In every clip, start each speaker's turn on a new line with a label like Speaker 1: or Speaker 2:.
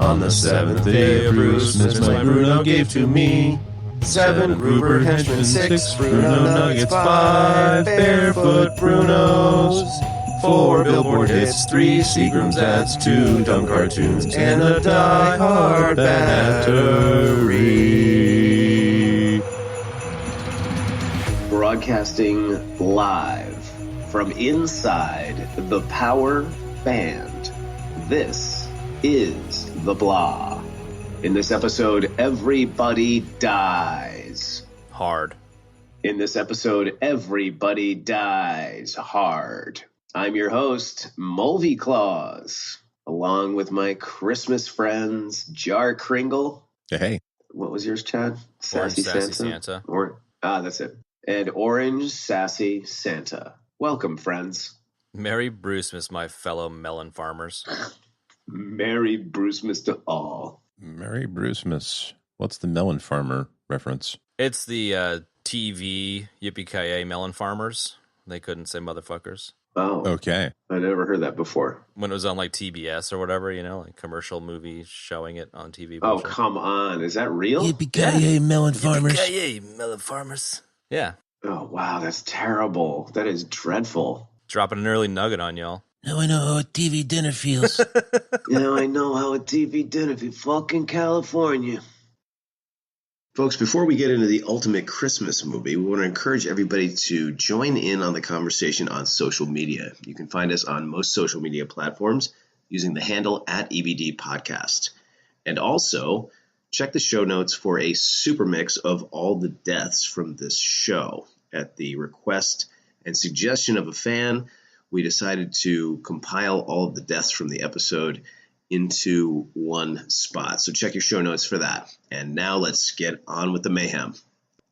Speaker 1: On the seventh day of Brucemas, my Bruno gave to me 7 Gruber henchmen, 6 Bruno nuggets, 5 barefoot Brunos, 4 billboard hits, 3 Seagram's ads, 2 dumb cartoons, and a die-hard battery.
Speaker 2: Broadcasting live from inside the Power Band, this is The Blah. In this episode, everybody dies.
Speaker 3: Hard.
Speaker 2: In this episode, everybody dies hard. I'm your host, Mulvey Claus, along with my Christmas friends, Jar Kringle.
Speaker 1: Hey.
Speaker 2: What was yours, Chad?
Speaker 3: Sassy Santa.
Speaker 2: That's it. And Orange Sassy Santa. Welcome, friends.
Speaker 3: Merry Brucemas, my fellow melon farmers.
Speaker 2: Merry Brucemas to all.
Speaker 1: Merry Brucemas. What's the melon farmer reference?
Speaker 3: It's the TV Yippee-Ki-Yay melon farmers. They couldn't say motherfuckers.
Speaker 2: Oh.
Speaker 1: Okay.
Speaker 2: I never heard that before.
Speaker 3: When it was on like TBS or whatever, you know, like commercial movie showing it on TV.
Speaker 2: Oh, come on. Is that real?
Speaker 1: Yippee-Ki-Yay melon farmers.
Speaker 3: Yippee-Ki-Yay melon farmers. Yeah.
Speaker 2: Oh, wow. That's terrible. That is dreadful.
Speaker 3: Dropping an early nugget on y'all.
Speaker 1: Now I know how a TV dinner feels.
Speaker 2: I know how a TV dinner feels. Fucking California. Folks, before we get into the ultimate Christmas movie, we want to encourage everybody to join in on the conversation on social media. You can find us on most social media platforms using the handle @EBD Podcast. And also, check the show notes for a super mix of all the deaths from this show. At the request and suggestion of a fan, we decided to compile all of the deaths from the episode into one spot. So check your show notes for that. And now let's get on with the mayhem.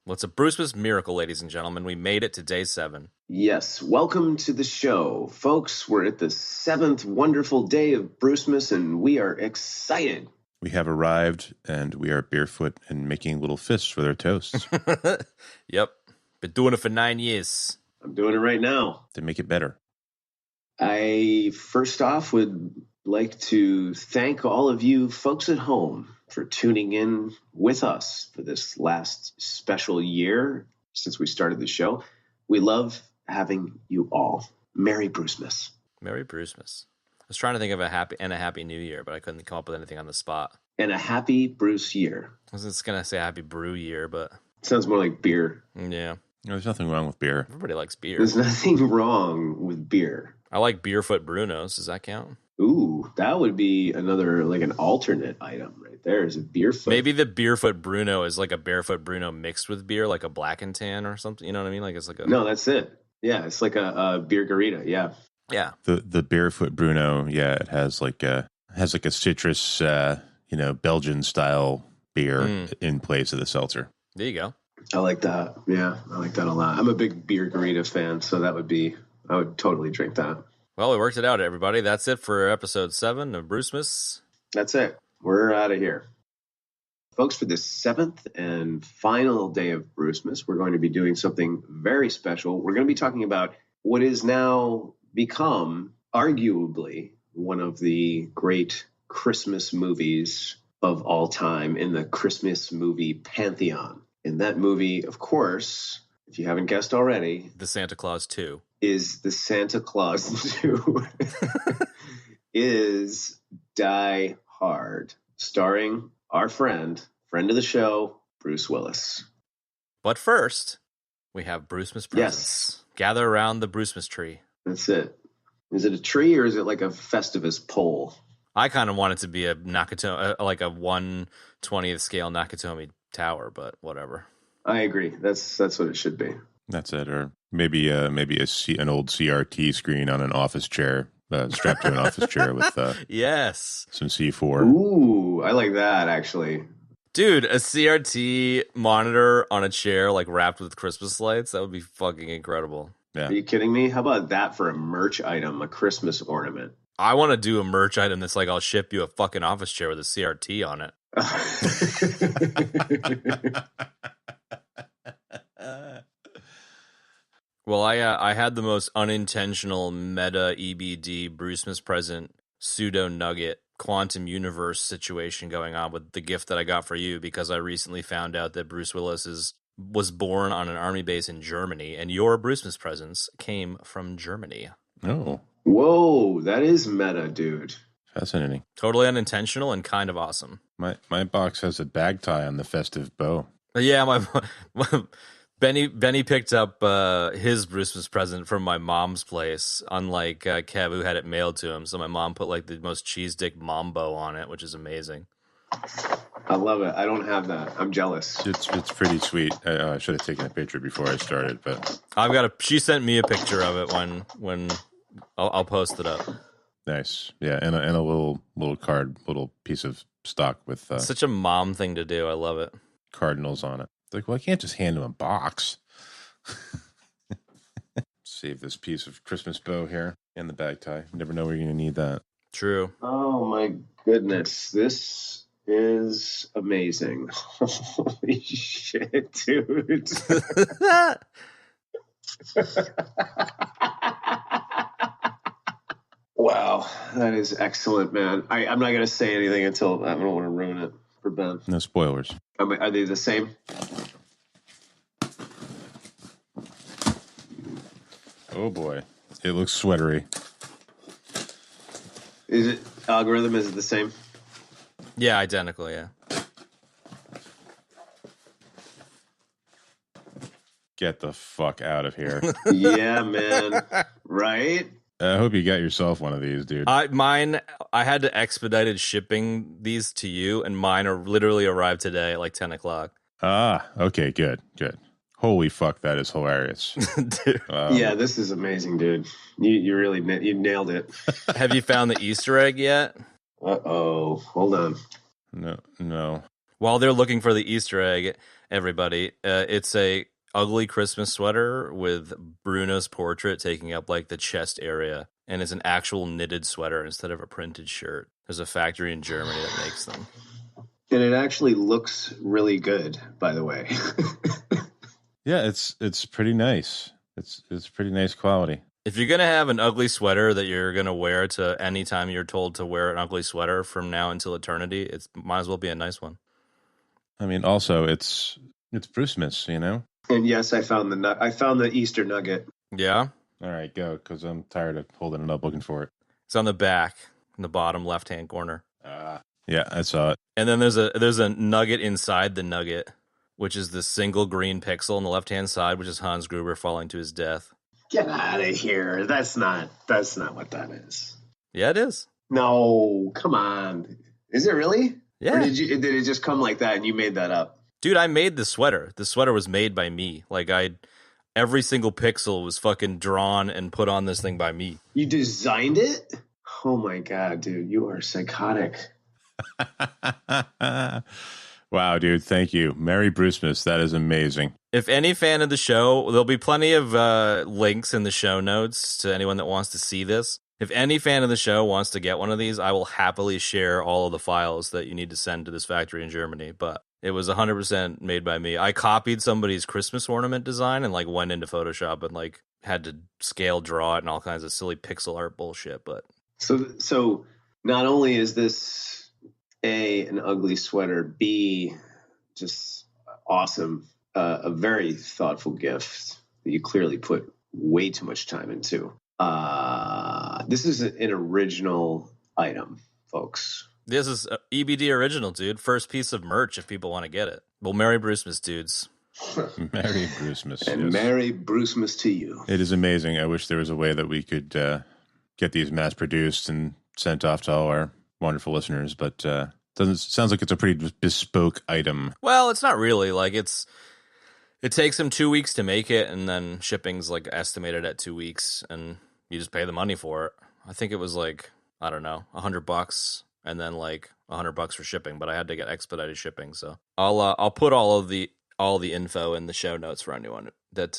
Speaker 3: Well, it's a Brucemas miracle, ladies and gentlemen. We made it to day 7.
Speaker 2: Yes, welcome to the show. Folks, we're at the 7th wonderful day of Brucemas, and we are excited.
Speaker 1: We have arrived, and we are barefoot and making little fists with our toasts
Speaker 3: Yep. Been doing it for 9 years.
Speaker 2: I'm doing it right now.
Speaker 1: to make it better.
Speaker 2: I first off would like to thank all of you folks at home for tuning in with us for this last special year since we started the show. We love having you all. Merry Brucemas.
Speaker 3: Merry Brucemas. I was trying to think of a happy new year, but I couldn't come up with anything on the spot.
Speaker 2: And a happy Bruce year.
Speaker 3: I was just going to say happy brew year, but
Speaker 2: Sounds more like beer.
Speaker 3: yeah.
Speaker 1: There's nothing wrong with beer.
Speaker 3: Everybody likes beer.
Speaker 2: There's nothing wrong with beer.
Speaker 3: I like Beerfoot Brunos. Does that count?
Speaker 2: Ooh, that would be another, like an alternate item right there. Is a beer foot.
Speaker 3: Maybe the Beerfoot Bruno is like a Barefoot Bruno mixed with beer, like a Black and Tan or something. You know what I mean? Like it's like a...
Speaker 2: No, that's it. Yeah, it's like a beer garita. Yeah.
Speaker 3: Yeah.
Speaker 1: The barefoot Bruno, yeah, it has like a citrus, Belgian style beer in place of the seltzer.
Speaker 3: There you go.
Speaker 2: I like that. Yeah, I like that a lot. I'm a big beer garita fan, so I would totally drink that.
Speaker 3: Well, we worked it out, everybody. That's it for episode 7 of Brucemas.
Speaker 2: That's it. We're out of here. Folks, for this 7th and final day of Brucemas, we're going to be doing something very special. We're going to be talking about what is now become, arguably, one of the great Christmas movies of all time in the Christmas movie pantheon. And that movie, of course, if you haven't guessed already,
Speaker 3: The Santa Claus 2.
Speaker 2: is the Santa Claus 2 is Die Hard, starring our friend of the show, Bruce Willis.
Speaker 3: But first, we have Brucemas presents.
Speaker 2: Yes.
Speaker 3: Gather around the Brucemas tree.
Speaker 2: That's it. Is it a tree or is it like a Festivus pole?
Speaker 3: I kind of want it to be a Nakitomi, like a 1/20th scale Nakitomi tower, but whatever.
Speaker 2: I agree. That's what it should be.
Speaker 1: That's it. Or maybe an old CRT screen on an office chair, strapped to an office chair with
Speaker 3: Yes.
Speaker 1: some C4.
Speaker 2: Ooh, I like that, actually.
Speaker 3: Dude, a CRT monitor on a chair, like wrapped with Christmas lights, that would be fucking incredible.
Speaker 1: Yeah.
Speaker 2: Are you kidding me? How about that for a merch item, a Christmas ornament?
Speaker 3: I want to do a merch item that's like, I'll ship you a fucking office chair with a CRT on it. Well, I had the most unintentional meta EBD Brucemas present pseudo nugget quantum universe situation going on with the gift that I got for you, because I recently found out that Bruce Willis was born on an army base in Germany, and your Brucemas presents came from Germany.
Speaker 1: Oh.
Speaker 2: Whoa, that is meta, dude.
Speaker 1: Fascinating.
Speaker 3: Totally unintentional and kind of awesome.
Speaker 1: My box has a bag tie on the festive bow.
Speaker 3: Yeah, my Benny picked up his Brucemas present from my mom's place, unlike Kev, who had it mailed to him. So my mom put like the most cheese dick mom bow on it, which is amazing.
Speaker 2: I love it. I don't have that. I'm jealous.
Speaker 1: It's pretty sweet. I should have taken a picture before I started, but
Speaker 3: She sent me a picture of it when I'll post it up.
Speaker 1: nice. Yeah, and a little card, little piece of stock with
Speaker 3: Such a mom thing to do. I love it.
Speaker 1: cardinals on it. It's like, well, I can't just hand him a box. Save this piece of Christmas bow here and the bag tie. You never know where you're going to need that.
Speaker 3: True.
Speaker 2: Oh my goodness. This is amazing. Holy shit, dude. Wow, that is excellent, man. I'm not going to say anything until I don't want to ruin it for Ben.
Speaker 1: No spoilers.
Speaker 2: Are they the same?
Speaker 1: Oh boy, it looks sweatery.
Speaker 2: Is it algorithm? Is it the same?
Speaker 3: Yeah, identical. Yeah.
Speaker 1: Get the fuck out of here.
Speaker 2: Yeah, man. Right?
Speaker 1: I hope you got yourself one of these, dude.
Speaker 3: I had to expedited shipping these to you, and mine are literally arrived today at like 10 o'clock.
Speaker 1: Ah, okay, good. Holy fuck, that is hilarious.
Speaker 3: Dude.
Speaker 2: Yeah, this is amazing, dude. You really you nailed it.
Speaker 3: Have you found the Easter egg yet?
Speaker 2: Uh-oh. Hold on.
Speaker 1: No.
Speaker 3: While they're looking for the Easter egg, everybody, it's a ugly Christmas sweater with Bruno's portrait taking up like the chest area, and it's an actual knitted sweater instead of a printed shirt. There's a factory in Germany that makes them.
Speaker 2: And it actually looks really good, by the way.
Speaker 1: Yeah, it's pretty nice. It's pretty nice quality.
Speaker 3: If you're going to have an ugly sweater that you're going to wear to any time you're told to wear an ugly sweater from now until eternity, it might as well be a nice one.
Speaker 1: I mean, also it's Brucemas, you know?
Speaker 2: And yes, I found the Easter nugget.
Speaker 3: Yeah?
Speaker 1: All right, go, because I'm tired of holding it up looking for it.
Speaker 3: It's on the back, in the bottom left-hand corner.
Speaker 1: Yeah, I saw it.
Speaker 3: And then there's a nugget inside the nugget, which is the single green pixel on the left-hand side, which is Hans Gruber falling to his death.
Speaker 2: Get out of here. That's not what that is.
Speaker 3: Yeah, it is.
Speaker 2: No, come on. Is it really?
Speaker 3: Yeah.
Speaker 2: Or did it just come like that and you made that up?
Speaker 3: Dude, I made the sweater. The sweater was made by me. Like, every single pixel was fucking drawn and put on this thing by me.
Speaker 2: You designed it? Oh my God, dude. You are psychotic.
Speaker 1: Wow, dude, thank you. Merry Brucemas. That is amazing.
Speaker 3: If any fan of the show, there'll be plenty of links in the show notes to anyone that wants to see this. If any fan of the show wants to get one of these, I will happily share all of the files that you need to send to this factory in Germany. But it was 100% made by me. I copied somebody's Christmas ornament design and like went into Photoshop and like had to scale draw it and all kinds of silly pixel art bullshit. But
Speaker 2: so not only is this an ugly sweater, B, just awesome, a very thoughtful gift that you clearly put way too much time into. This is an original item, folks.
Speaker 3: this is EBD original, dude. First piece of merch if people want to get it. Well, Merry Brucemas, dudes.
Speaker 1: Merry Brucemas.
Speaker 2: And
Speaker 1: yes.
Speaker 2: Merry Brucemas to you.
Speaker 1: It is amazing. I wish there was a way that we could get these mass produced and sent off to all our wonderful listeners, but sounds like it's a pretty bespoke item.
Speaker 3: Well, it's not really. Like, it takes them 2 weeks to make it, and then shipping's like estimated at 2 weeks, and you just pay the money for it. I think it was like, I don't know, $100, and then like $100 for shipping, but I had to get expedited shipping. So I'll put all the info in the show notes for anyone that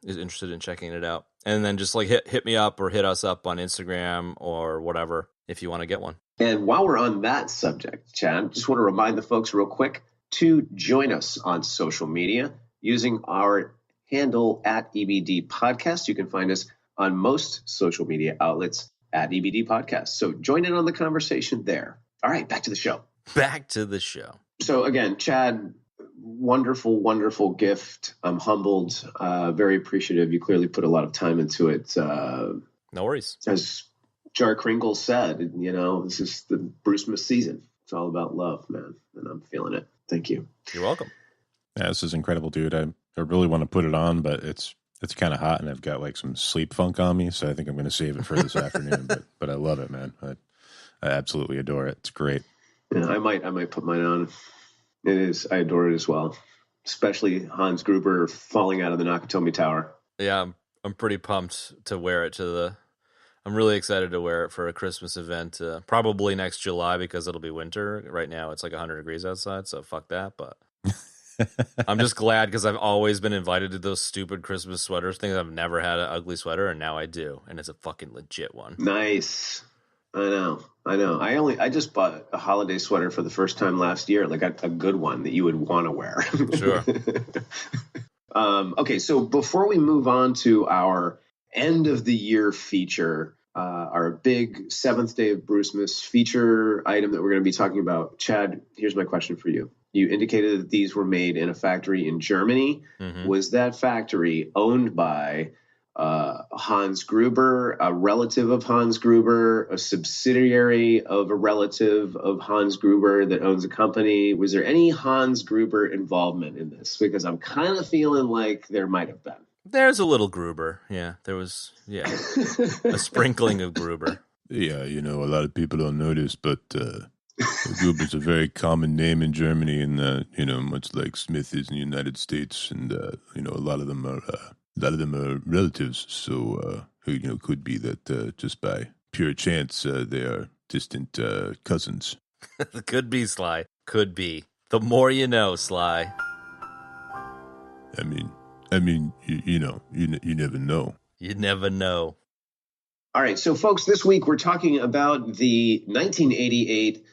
Speaker 3: is interested in checking it out. And then just like hit me up or hit us up on Instagram or whatever if you want to get one.
Speaker 2: And while we're on that subject, Chad, just want to remind the folks real quick to join us on social media using our handle at EBD Podcast. You can find us on most social media outlets at EBD Podcast. So join in on the conversation there. All right, back to the show.
Speaker 3: Back to the show.
Speaker 2: So again, Chad, wonderful, wonderful gift. I'm humbled, very appreciative. You clearly put a lot of time into it.
Speaker 3: No worries.
Speaker 2: As Jar Kringle said, this is the Brucemas season. It's all about love, man, and I'm feeling it. Thank you.
Speaker 3: You're welcome.
Speaker 4: Yeah, this is incredible, dude. I really want to put it on, but it's kind of hot, and I've got like some sleep funk on me, so I think I'm going to save it for this afternoon. But I love it, man. I absolutely adore it. It's great.
Speaker 2: Yeah, I might put mine on. It is. I adore it as well, especially Hans Gruber falling out of the Nakitomi Tower.
Speaker 3: Yeah, I'm pretty pumped to wear it I'm really excited to wear it for a Christmas event, probably next July because it'll be winter. Right now it's like 100 degrees outside, so fuck that. But I'm just glad because I've always been invited to those stupid Christmas sweaters things. I've never had an ugly sweater, and now I do, and it's a fucking legit one.
Speaker 2: Nice. I know. I just bought a holiday sweater for the first time last year, like a good one that you would want to wear.
Speaker 3: Sure.
Speaker 2: Okay, so before we move on to our end of the year feature, our big seventh day of Brucemas feature item that we're going to be talking about, Chad, here's my question for you. You indicated that these were made in a factory in Germany. Mm-hmm. Was that factory owned by Hans Gruber, a relative of Hans Gruber, a subsidiary of a relative of Hans Gruber that owns a company? Was there any Hans Gruber involvement in this? Because I'm kind of feeling like there might have been.
Speaker 3: There's a little Gruber. Yeah, there was, a sprinkling of Gruber.
Speaker 4: Yeah, a lot of people don't know this, but Gruber's a very common name in Germany, and much like Smith is in the United States, and a lot of them are relatives. So could be that just by pure chance they are distant cousins.
Speaker 3: Could be, Sly. Could be. The more you know, Sly.
Speaker 4: I mean, you never know.
Speaker 3: You never know.
Speaker 2: All right, so folks, this week we're talking about the 1988,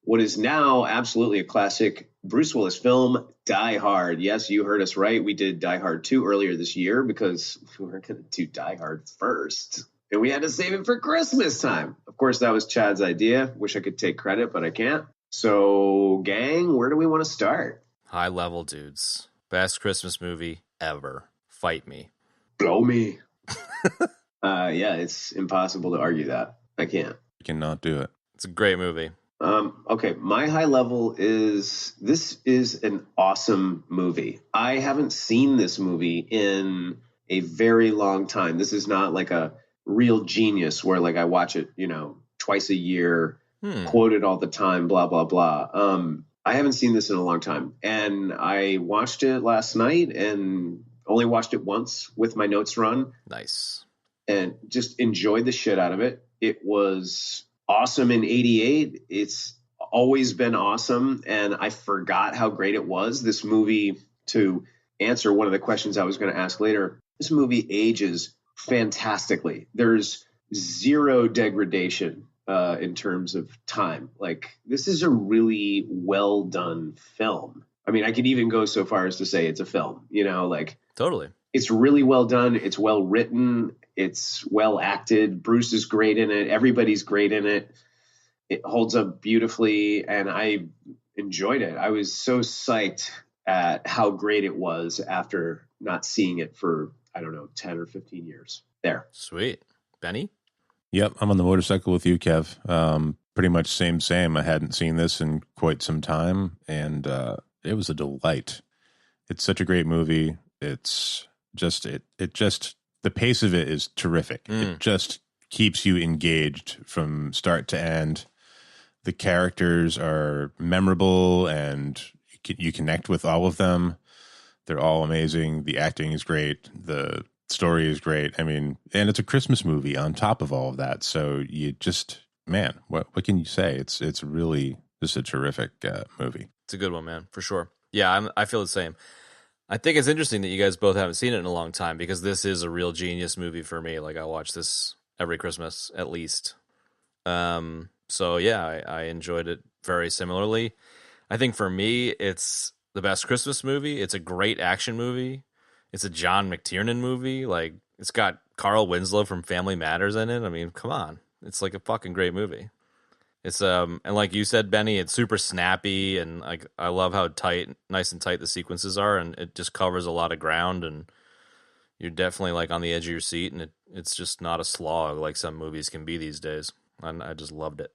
Speaker 2: what is now absolutely a classic Bruce Willis film, Die Hard. Yes, you heard us right. We did Die Hard 2 earlier this year because we were going to do Die Hard first, and we had to save it for Christmas time. Of course, that was Chad's idea. Wish I could take credit, but I can't. So, gang, where do we want to start?
Speaker 3: High level, dudes. Best Christmas movie ever. Fight me.
Speaker 2: Blow me. Yeah, it's impossible to argue that. I can't.
Speaker 4: You cannot do it.
Speaker 3: It's a great movie.
Speaker 2: Okay, my high level is this is an awesome movie. I haven't seen this movie in a very long time. This is not like a real genius where like I watch it, twice a year, quote it all the time, blah, blah, blah. I haven't seen this in a long time. And I watched it last night and only watched it once with my notes run.
Speaker 3: Nice.
Speaker 2: And just enjoyed the shit out of it. It was awesome in 88. It's always been awesome. And I forgot how great it was. This movie, to answer one of the questions I was going to ask later, this movie ages fantastically. There's zero degradation in terms of time. Like, this is a really well done film. I mean, I could even go so far as to say it's a film,
Speaker 3: Totally.
Speaker 2: It's really well done. It's well written. It's well acted. Bruce is great in it. Everybody's great in it. It holds up beautifully, and I enjoyed it. I was so psyched at how great it was after not seeing it for, 10 or 15 years. There.
Speaker 3: Sweet. Benny?
Speaker 4: Yep, I'm on the motorcycle with you, Kev. Pretty much same. I hadn't seen this in quite some time, and it was a delight. It's such a great movie. It's just the pace of it is terrific. It just keeps you engaged from start to end. The characters are memorable, and you connect with all of them. They're all amazing. The acting is great. The story is great. I mean, and it's a Christmas movie on top of all of that. So you just, man, what can you say? It's really just a terrific movie.
Speaker 3: It's a good one, man, for sure. Yeah, I feel the same. I think it's interesting that you guys both haven't seen it in a long time because this is a real genius movie for me. Like, I watch this every Christmas at least. So yeah, I enjoyed it very similarly. I think for me, it's the best Christmas movie. It's a great action movie. It's a John McTiernan movie. Like, it's got Carl Winslow from Family Matters in it. I mean, come on. It's like a fucking great movie. It's and like you said, Benny, it's super snappy, and like I love how nice and tight the sequences are, and it just covers a lot of ground, and you're definitely like on the edge of your seat, and it's just not a slog like some movies can be these days. And I just loved it.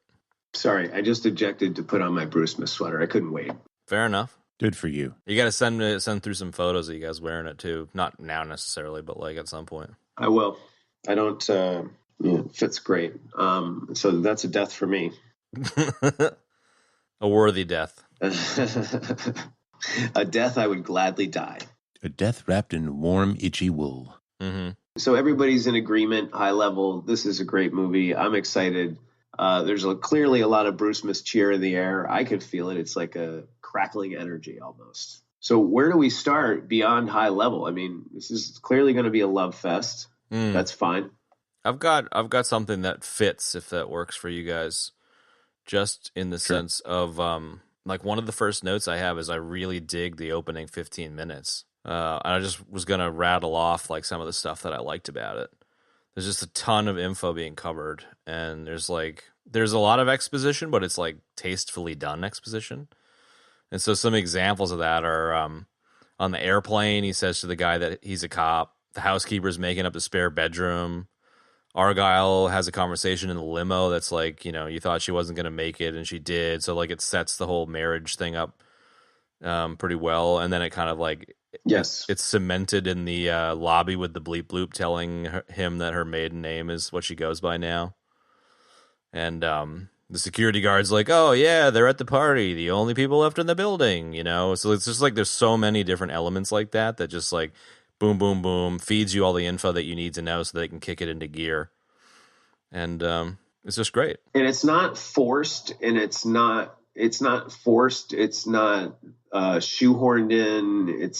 Speaker 2: Sorry, I just ejected to put on my Brucemas sweater. I couldn't wait.
Speaker 3: Fair enough.
Speaker 4: Good for you.
Speaker 3: You got to send through some photos of you guys wearing it too. Not now necessarily, but like at some point.
Speaker 2: I will. I don't. It fits great. So that's a death for me.
Speaker 3: A worthy death.
Speaker 2: A death I would gladly die.
Speaker 4: A death wrapped in warm, itchy wool.
Speaker 3: Mm-hmm.
Speaker 2: So everybody's in agreement, high level. This is a great movie. I'm excited. There's clearly a lot of Brucemas cheer in the air. I could feel it. It's like a crackling energy almost. So where do we start beyond high level? I mean, this is clearly going to be a love fest. That's fine.
Speaker 3: I've got something that fits if that works for you guys. Just in the sense of like one of the first notes I have is I really dig the opening 15 minutes. And I just was going to rattle off like some of the stuff that I liked about it. There's just a ton of info being covered, and there's a lot of exposition, but it's like tastefully done exposition. And so some examples of that are on the airplane, he says to the guy that he's a cop. The housekeeper's making up the spare bedroom. Argyle has a conversation in the limo that's like, you thought she wasn't going to make it, and she did. So, like, it sets the whole marriage thing up pretty well. And then it kind of, like,
Speaker 2: yes,
Speaker 3: it's cemented in the lobby with the bleep bloop telling him that her maiden name is what she goes by now. And the security guard's like, oh, yeah, they're at the party. The only people left in the building, So it's just, like, there's so many different elements like that just, like, boom, boom, boom, feeds you all the info that you need to know so they can kick it into gear. And it's just great.
Speaker 2: And it's not forced, and it's not forced. It's not shoehorned in.
Speaker 3: It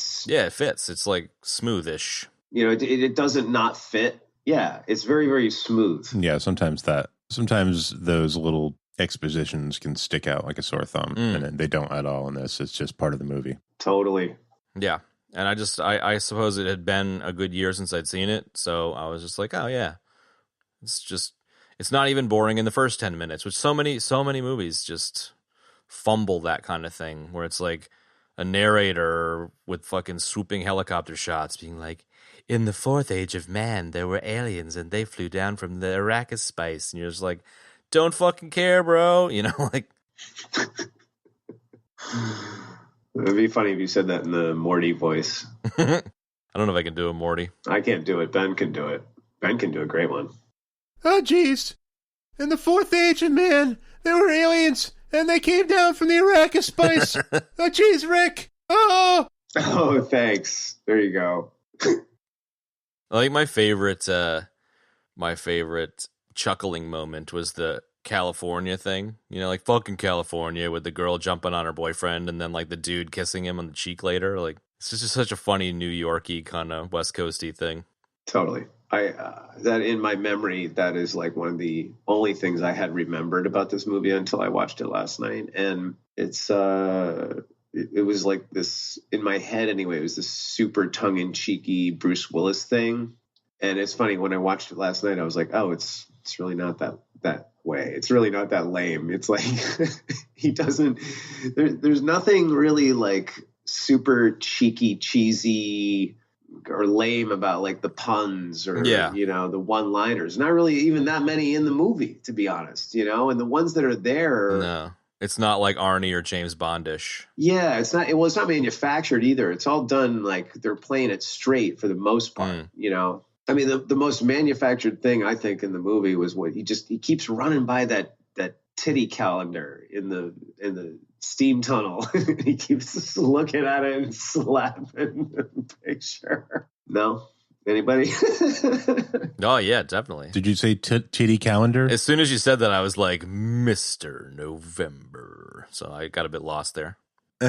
Speaker 3: fits. It's like smoothish.
Speaker 2: It doesn't not fit. Yeah, it's very, very smooth.
Speaker 4: Yeah, sometimes those little expositions can stick out like a sore thumb, and they don't at all in this. It's just part of the movie.
Speaker 2: Totally.
Speaker 3: Yeah. And I suppose it had been a good year since I'd seen it, so I was just like, oh yeah, it's not even boring in the first 10 minutes, which so many movies just fumble that kind of thing, where it's like a narrator with fucking swooping helicopter shots being like, in the fourth age of man, there were aliens and they flew down from the Arrakis spice, and you're just like, don't fucking care, bro, like.
Speaker 2: It'd be funny if you said that in the Morty voice.
Speaker 3: I don't know if I can do a Morty.
Speaker 2: I can't do it. Ben can do it. Ben can do a great one.
Speaker 1: Oh, jeez. In the fourth age of man, there were aliens, and they came down from the Arrakis spice. Oh, jeez, Rick. Oh!
Speaker 2: Oh, thanks. There you go.
Speaker 3: I think my favorite chuckling moment was the California thing, like fucking California, with the girl jumping on her boyfriend and then like the dude kissing him on the cheek later. Like, it's just such a funny New Yorky kind of West Coasty thing.
Speaker 2: Totally. That in my memory, that is like one of the only things I had remembered about this movie until I watched it last night. And it was like this in my head anyway. It was this super tongue-in-cheeky Bruce Willis thing. And it's funny, when I watched it last night, I was like, oh, it's really not that way. It's really not that lame. It's like he doesn't. There's nothing really like super cheeky, cheesy, or lame about like the puns or the one-liners. Not really even that many in the movie, to be honest. And the ones that are there.
Speaker 3: No, it's not like Arnie or James Bondish.
Speaker 2: Yeah, it's not. Well, it's not manufactured either. It's all done like they're playing it straight for the most part. I mean, the most manufactured thing I think in the movie was what he keeps running by that titty calendar in the steam tunnel. He keeps looking at it and slapping the picture. No, anybody?
Speaker 3: Oh yeah, definitely.
Speaker 4: Did you say titty calendar?
Speaker 3: As soon as you said that, I was like, Mr. November. So I got a bit lost there.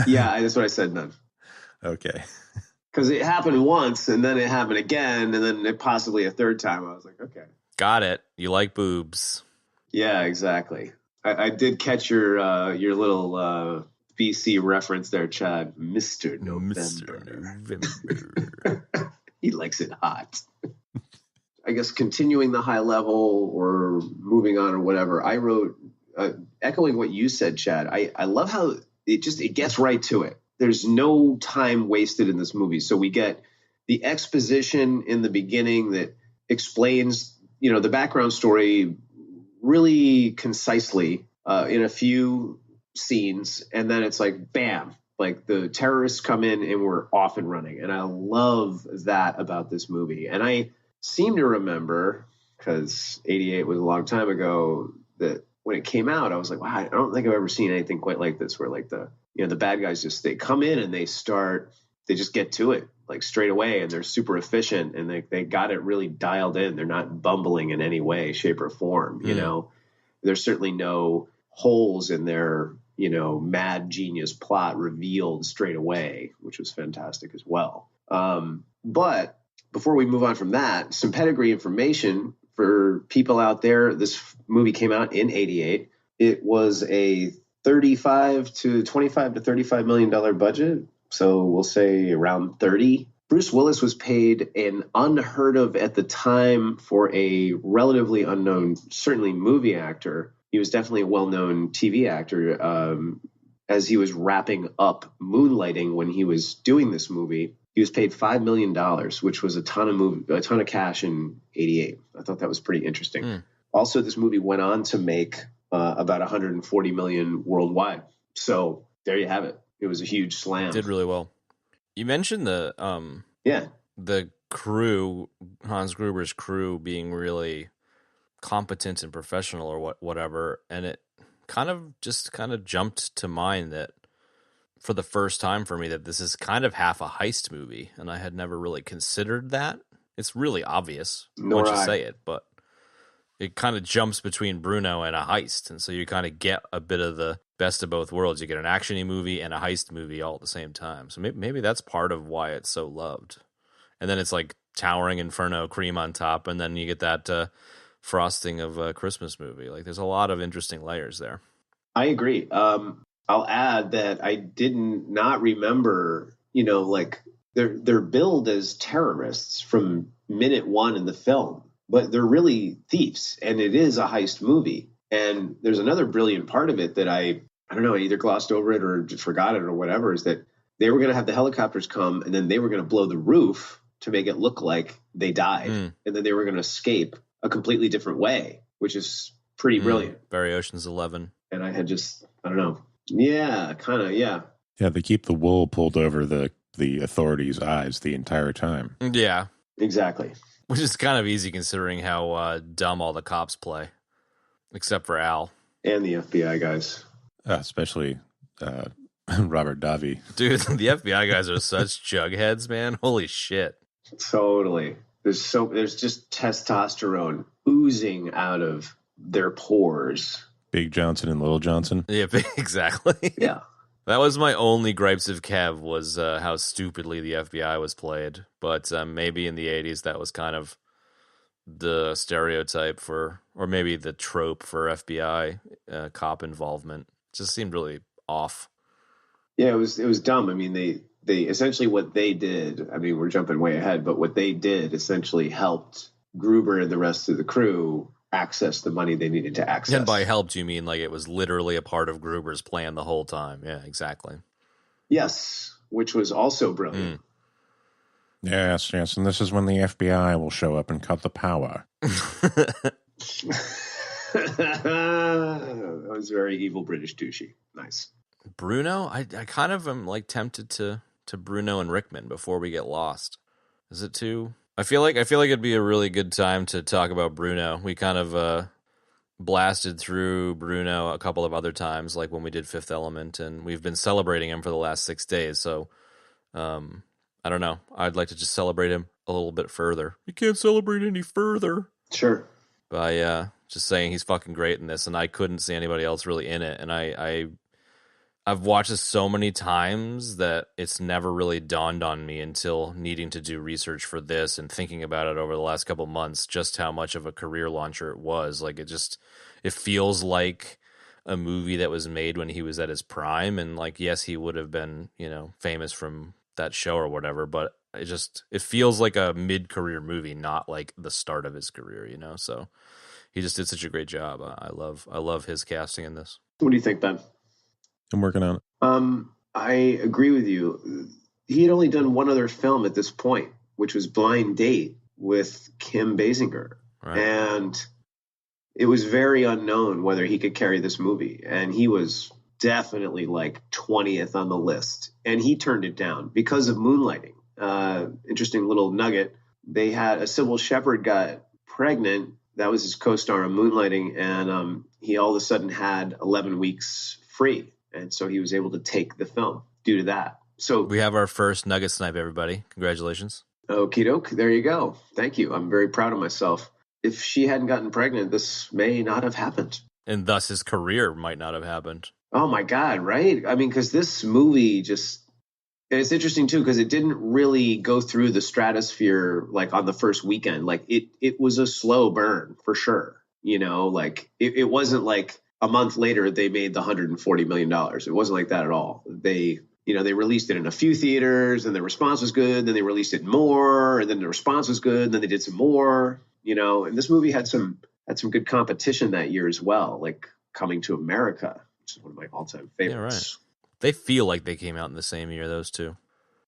Speaker 2: Yeah, that's what I said. None.
Speaker 4: Okay.
Speaker 2: Because it happened once, and then it happened again, and then possibly a third time. I was like, okay.
Speaker 3: Got it. You like boobs.
Speaker 2: Yeah, exactly. I did catch your little BC reference there, Chad. Mr. November. He likes it hot. I guess continuing the high level or moving on or whatever, I wrote echoing what you said, Chad, I love how it gets right to it. There's no time wasted in this movie. So we get the exposition in the beginning that explains, the background story really concisely in a few scenes. And then it's like, bam, like the terrorists come in and we're off and running. And I love that about this movie. And I seem to remember, because 88 was a long time ago, that when it came out, I was like, wow, I don't think I've ever seen anything quite like this, where like the bad guys they come in and they just get to it like straight away, and they're super efficient, and they got it really dialed in. They're not bumbling in any way, shape, or form. There's certainly no holes in their mad genius plot revealed straight away, which was fantastic as well. But before we move on from that, some pedigree information for people out there. This movie came out in 88. It was a $25 to $35 million budget. So we'll say around 30. Bruce Willis was paid an unheard of at the time for a relatively unknown, certainly movie actor. He was definitely a well-known TV actor. As he was wrapping up Moonlighting when he was doing this movie, he was paid $5 million, which was a ton of cash in 88. I thought that was pretty interesting. Also, this movie went on to make about 140 million worldwide. So there you have it. It was a huge slam.
Speaker 3: Did really well. You mentioned the crew, Hans Gruber's crew, being really competent and professional or whatever, and it kind of jumped to mind that for the first time for me that this is kind of half a heist movie, and I had never really considered that. It's really obvious once you say it, but it kind of jumps between Bruno and a heist, and so you kind of get a bit of the best of both worlds. You get an action-y movie and a heist movie all at the same time. So maybe that's part of why it's so loved. And then it's like towering inferno cream on top, and then you get that frosting of a Christmas movie. Like there's a lot of interesting layers there.
Speaker 2: I agree. I'll add that I did not remember, like they're billed as terrorists from minute one in the film, but they're really thieves, and it is a heist movie. And there's another brilliant part of it that I don't know, I either glossed over it or just forgot it or whatever, is that they were going to have the helicopters come, and then they were going to blow the roof to make it look like they died. And then they were going to escape a completely different way, which is pretty brilliant.
Speaker 3: Very Ocean's 11.
Speaker 2: And I had I don't know. Yeah, kind of, yeah.
Speaker 4: Yeah, they keep the wool pulled over the authorities' eyes the entire time.
Speaker 3: Yeah.
Speaker 2: Exactly.
Speaker 3: Which is kind of easy considering how dumb all the cops play, except for Al.
Speaker 2: And the FBI guys.
Speaker 4: Especially Robert Davi.
Speaker 3: Dude, the FBI guys are such jugheads, man. Holy shit.
Speaker 2: Totally. There's just testosterone oozing out of their pores.
Speaker 4: Big Johnson and Little Johnson.
Speaker 3: Yeah, exactly.
Speaker 2: Yeah.
Speaker 3: That was my only gripes of Kev, was how stupidly the FBI was played. But maybe in the 80s that was kind of the stereotype or maybe the trope for FBI cop involvement. It just seemed really off.
Speaker 2: Yeah, it was dumb. I mean, they essentially what they did, I mean, we're jumping way ahead, but what they did essentially helped Gruber and the rest of the crew access the money they needed to access.
Speaker 3: And by helped, you mean like it was literally a part of Gruber's plan the whole time. Yeah, exactly.
Speaker 2: Yes, which was also brilliant.
Speaker 4: Yes, and this is when the FBI will show up and cut the power.
Speaker 2: That was very evil British douchey. Nice.
Speaker 3: Bruno? I kind of am like tempted to Bruno and Rickman before we get lost. Is it too... I feel like it'd be a really good time to talk about Bruno. We kind of blasted through Bruno a couple of other times, like when we did Fifth Element, and we've been celebrating him for the last 6 days. So, I don't know. I'd like to just celebrate him a little bit further. You can't celebrate any further.
Speaker 2: Sure.
Speaker 3: By just saying he's fucking great in this, and I couldn't see anybody else really in it. And I've watched this so many times that it's never really dawned on me until needing to do research for this and thinking about it over the last couple months, just how much of a career launcher it was. Like it feels like a movie that was made when he was at his prime. And like, yes, he would have been, famous from that show or whatever, but it feels like a mid-career movie, not like the start of his career, So he just did such a great job. I love his casting in this.
Speaker 2: What do you think, Ben?
Speaker 4: I'm working on it.
Speaker 2: I agree with you. He had only done one other film at this point, which was Blind Date with Kim Basinger.
Speaker 3: Right.
Speaker 2: And it was very unknown whether he could carry this movie. And he was definitely like 20th on the list. And he turned it down because of Moonlighting. Interesting little nugget. They had a Sybil Shepherd got pregnant. That was his co-star on Moonlighting. And he all of a sudden had 11 weeks free. And so he was able to take the film due to that. So
Speaker 3: we have our first nugget snipe, everybody. Congratulations.
Speaker 2: Okie doke. There you go. Thank you. I'm very proud of myself. If she hadn't gotten pregnant, this may not have happened.
Speaker 3: And thus his career might not have happened.
Speaker 2: Oh, my God. Right. I mean, because this movie just, and it's interesting, too, because it didn't really go through the stratosphere like on the first weekend. Like it was a slow burn for sure. You know, like it wasn't like a month later they made the $140 million. It wasn't like that at all. They released it in a few theaters and the response was good. Then they released it more and then the response was good. And then they did some more, and this movie had some good competition that year as well. Like Coming to America, which is one of my all-time favorites.
Speaker 3: Yeah, right. They feel like they came out in the same year, those two.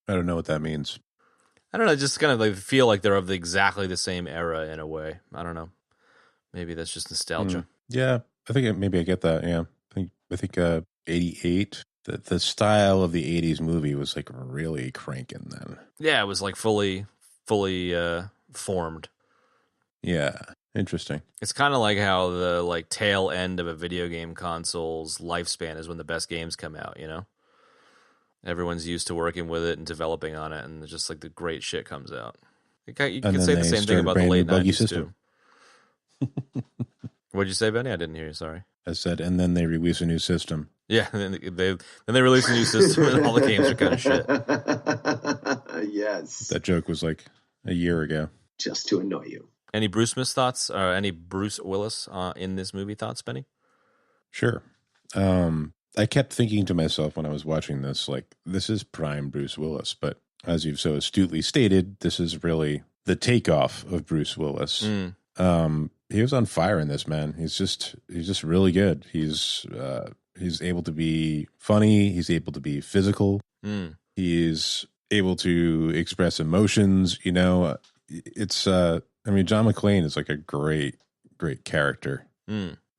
Speaker 4: I don't know what that means.
Speaker 3: I don't know. Just kind of like feel like they're of exactly the same era in a way. I don't know. Maybe that's just nostalgia.
Speaker 4: Yeah, I think maybe I get that. Yeah, I think 88. The style of the 80s movie was like really cranking then.
Speaker 3: Yeah, it was like fully formed.
Speaker 4: Yeah, interesting.
Speaker 3: It's kind of like how the like tail end of a video game console's lifespan is when the best games come out, Everyone's used to working with it and developing on it, and just like the great shit comes out. You can say the same thing about the late 90s too. What'd you say, Benny? I didn't hear you. Sorry.
Speaker 4: I said, and then they release a new system.
Speaker 3: Yeah, then they release a new system, and all the games are kind of shit.
Speaker 2: Yes.
Speaker 4: That joke was like a year ago.
Speaker 2: Just to annoy you.
Speaker 3: Any Brucemas thoughts? Or any Bruce Willis in this movie thoughts, Benny?
Speaker 4: Sure. I kept thinking to myself when I was watching this, like, this is prime Bruce Willis. But as you've so astutely stated, this is really the takeoff of Bruce Willis. He was on fire in this, man. He's just really good. He's able to be funny. He's able to be physical. He's able to express emotions. It's John McClane is like a great character.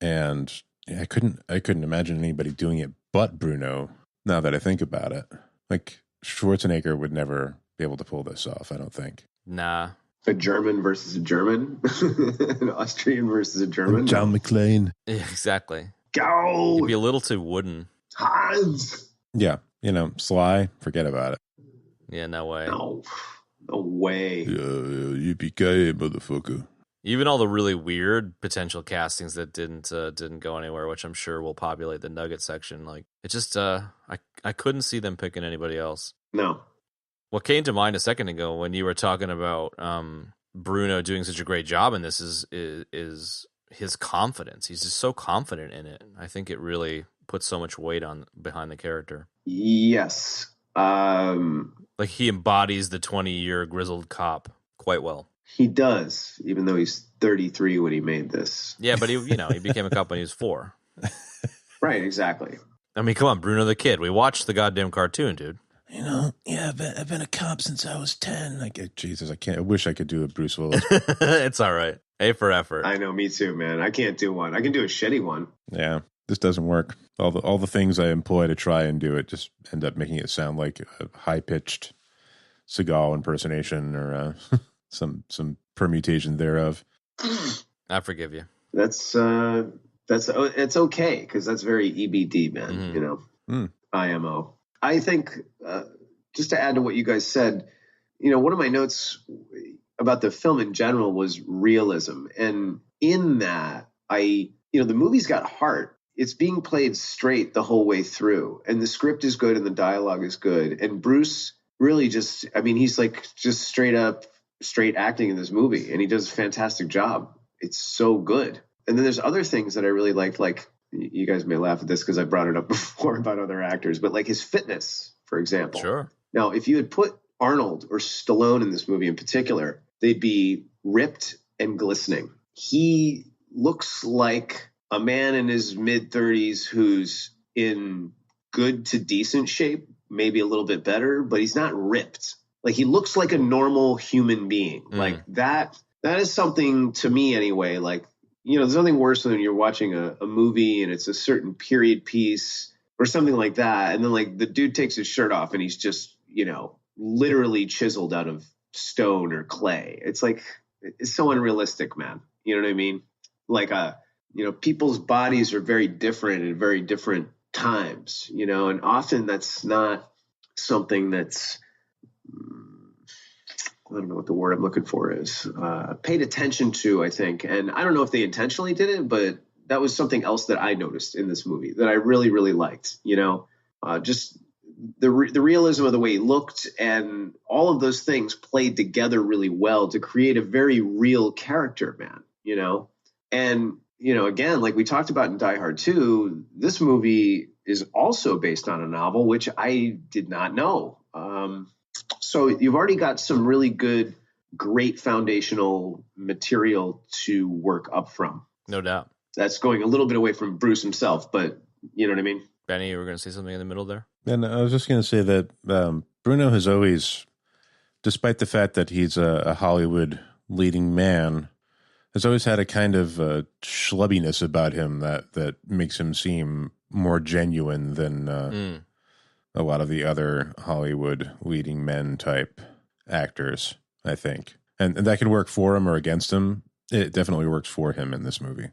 Speaker 4: And I couldn't imagine anybody doing it but Bruno. Now that I think about it, like Schwarzenegger would never be able to pull this off. I don't think.
Speaker 3: Nah.
Speaker 2: A German versus a German, an Austrian versus a German.
Speaker 4: John McClane.
Speaker 3: Yeah, exactly.
Speaker 2: Go.
Speaker 3: He'd be a little too wooden.
Speaker 2: Hans.
Speaker 4: Yeah, Sly. Forget about it.
Speaker 3: Yeah, no way.
Speaker 2: No way.
Speaker 4: Yeah, yippee-ki-yay, motherfucker.
Speaker 3: Even all the really weird potential castings that didn't go anywhere, which I'm sure will populate the Nugget section. Like it just, I couldn't see them picking anybody else.
Speaker 2: No.
Speaker 3: What came to mind a second ago when you were talking about Bruno doing such a great job in this is his confidence. He's just so confident in it. I think it really puts so much weight behind the character.
Speaker 2: Yes.
Speaker 3: Like he embodies the 20-year grizzled cop quite well.
Speaker 2: He does, even though he's 33 when he made this.
Speaker 3: Yeah, but he became a cop when he was 4.
Speaker 2: Right, exactly.
Speaker 3: I mean, come on, Bruno the Kid. We watched the goddamn cartoon, dude.
Speaker 4: I've been a cop since I was 10. Like, Jesus, I wish I could do a Bruce Willis.
Speaker 3: It's all right. A for effort.
Speaker 2: I know, me too, man. I can't do one. I can do a shitty one.
Speaker 4: Yeah, this doesn't work. All the things I employ to try and do it just end up making it sound like a high-pitched Seagal impersonation or some permutation thereof.
Speaker 3: I forgive you.
Speaker 2: It's okay because that's very EBD, man. IMO. I think just to add to what you guys said, one of my notes about the film in general was realism, and in that, the movie's got heart. It's being played straight the whole way through, and the script is good and the dialogue is good, and Bruce really he's like just straight acting in this movie, and he does a fantastic job. It's so good. And then there's other things that I really liked, like you guys may laugh at this because I brought it up before about other actors, but like his fitness, for example.
Speaker 3: Sure.
Speaker 2: Now, if you had put Arnold or Stallone in this movie in particular, they'd be ripped and glistening. He looks like a man in his mid-30s who's in good to decent shape, maybe a little bit better, but he's not ripped. Like, he looks like a normal human being. Like, that is something, to me anyway, like, you know, there's nothing worse than when you're watching a movie and it's a certain period piece or something like that, and then, like, the dude takes his shirt off and he's just, you know, literally chiseled out of stone or clay. It's like, it's so unrealistic, man. You know what I mean? Like, you know, people's bodies are very different at very different times, you know, and often that's not something that's, I don't know what the word I'm looking for is, paid attention to, I think. And I don't know if they intentionally did it, but that was something else that I noticed in this movie that I really, really liked, you know, just the realism of the way he looked and all of those things played together really well to create a very real character, man, you know? And, you know, again, like we talked about in Die Hard 2, this movie is also based on a novel, which I did not know. So you've already got some really good, great foundational material to work up from.
Speaker 3: No doubt.
Speaker 2: That's going a little bit away from Bruce himself, but you know what I mean?
Speaker 3: Benny, you were going to say something in the middle there?
Speaker 4: And I was just going to say that Bruno has always, despite the fact that he's a Hollywood leading man, has always had a kind of schlubbiness about him that makes him seem more genuine than a lot of the other Hollywood leading men type actors, I think. And that could work for him or against him. It definitely works for him in this movie.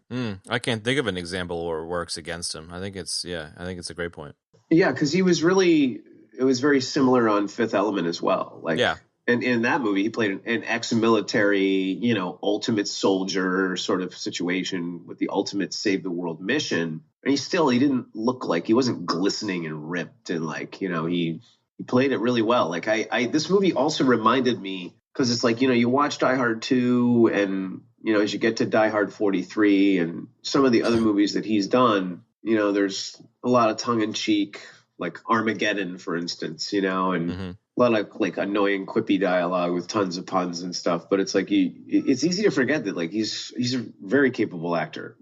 Speaker 3: I can't think of an example where it works against him. I think it's a great point.
Speaker 2: Yeah, because it was very similar on Fifth Element as well. Like, yeah. And in that movie, he played an ex-military, you know, ultimate soldier sort of situation with the ultimate save the world mission. And he didn't look like, he wasn't glistening and ripped, and like, you know, he played it really well. Like this movie also reminded me, because it's like, you know, you watch Die Hard 2 and, you know, as you get to Die Hard 43 and some of the other movies that he's done, you know, there's a lot of tongue in cheek, like Armageddon, for instance, you know, and a lot of like annoying quippy dialogue with tons of puns and stuff. But it's like, it's easy to forget that like he's a very capable actor.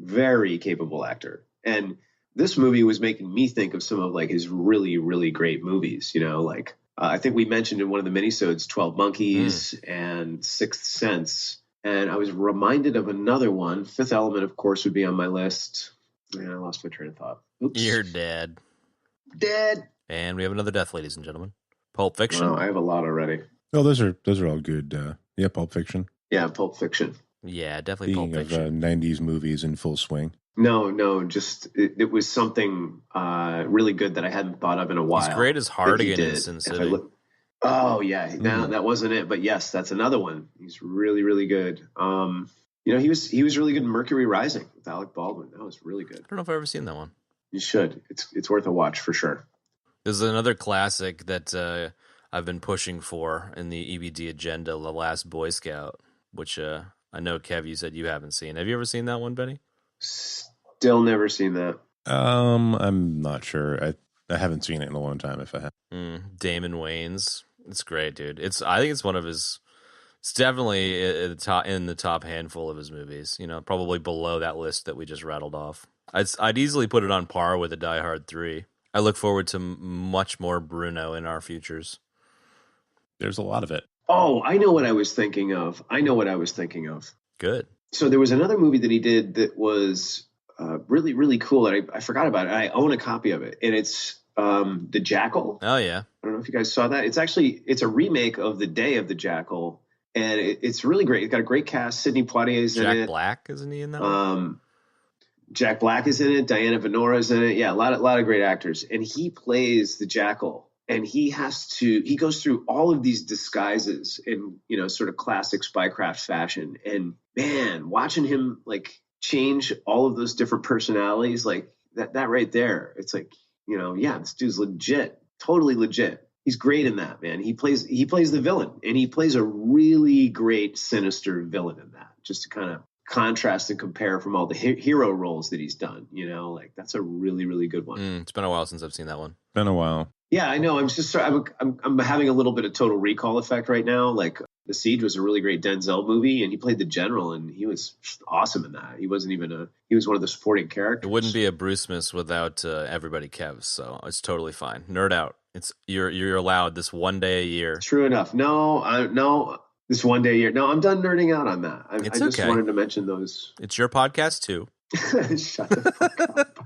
Speaker 2: And this movie was making me think of some of like his really, really great movies, you know, like I think we mentioned in one of the minisodes 12 Monkeys and Sixth Sense. And I was reminded of another one. Fifth Element, of course, would be on my list. Man, I lost my train of thought. Oops.
Speaker 3: You're dead.
Speaker 2: Dead.
Speaker 3: And we have another death, ladies and gentlemen. Pulp Fiction.
Speaker 2: Oh, I have a lot already.
Speaker 4: Oh, those are all good. Yeah, Pulp Fiction.
Speaker 2: Yeah, Pulp Fiction.
Speaker 3: Yeah, definitely
Speaker 4: Speaking
Speaker 3: Pulp Fiction.
Speaker 4: of 90s movies in full swing.
Speaker 2: No, just it was something really good that I hadn't thought of in a while.
Speaker 3: He's great as Hardigan in Sin City.
Speaker 2: Oh, yeah. No, that wasn't it. But yes, that's another one. He's really, really good. You know, he was really good in Mercury Rising with Alec Baldwin. That was really good.
Speaker 3: I don't know if I've ever seen that one.
Speaker 2: You should. It's worth a watch for sure.
Speaker 3: There's another classic that I've been pushing for in the EBD agenda, The Last Boy Scout, which I know, Kev, you said you haven't seen. Have you ever seen that one, Benny?
Speaker 2: Still never seen that.
Speaker 4: I'm not sure. I haven't seen it in a long time, if I have.
Speaker 3: Damon Wayans. It's great, dude. I think it's one of his. It's definitely in the top handful of his movies. You know, probably below that list that we just rattled off. I'd easily put it on par with a Die Hard 3. I look forward to much more Bruno in our futures.
Speaker 4: There's a lot of it.
Speaker 2: Oh, I know what I was thinking of.
Speaker 3: Good.
Speaker 2: So there was another movie that he did that was really, really cool. And I forgot about it. I own a copy of it, and it's The Jackal.
Speaker 3: Oh yeah.
Speaker 2: I don't know if you guys saw that. It's a remake of The Day of the Jackal, and it's really great. It's got a great cast. Sidney Poitier's in it.
Speaker 3: Jack Black, isn't he in that one?
Speaker 2: Jack Black is in it. Diana Venora's in it. Yeah, a lot of great actors. And he plays the Jackal. And he goes through all of these disguises in, you know, sort of classic spycraft fashion. And man, watching him like change all of those different personalities, like that right there, it's like, you know, yeah, this dude's legit, totally legit. He's great in that, man. He plays the villain, and he plays a really great, sinister villain in that, just to kind of contrast and compare from all the hero roles that he's done, you know, like that's a really, really good one.
Speaker 3: It's been a while since I've seen that one.
Speaker 4: Been a while.
Speaker 2: Yeah, I know. I'm having a little bit of Total Recall effect right now. Like The Siege was a really great Denzel movie, and he played the general, and he was awesome in that. He wasn't even he was one of the supporting characters.
Speaker 3: It wouldn't be a Brucemas without everybody Kevs, so it's totally fine. Nerd out. You're allowed this one day a year.
Speaker 2: True enough. No, this one day a year. No, I'm done nerding out on that. I just wanted to mention those.
Speaker 3: It's your podcast too.
Speaker 2: Shut the fuck up.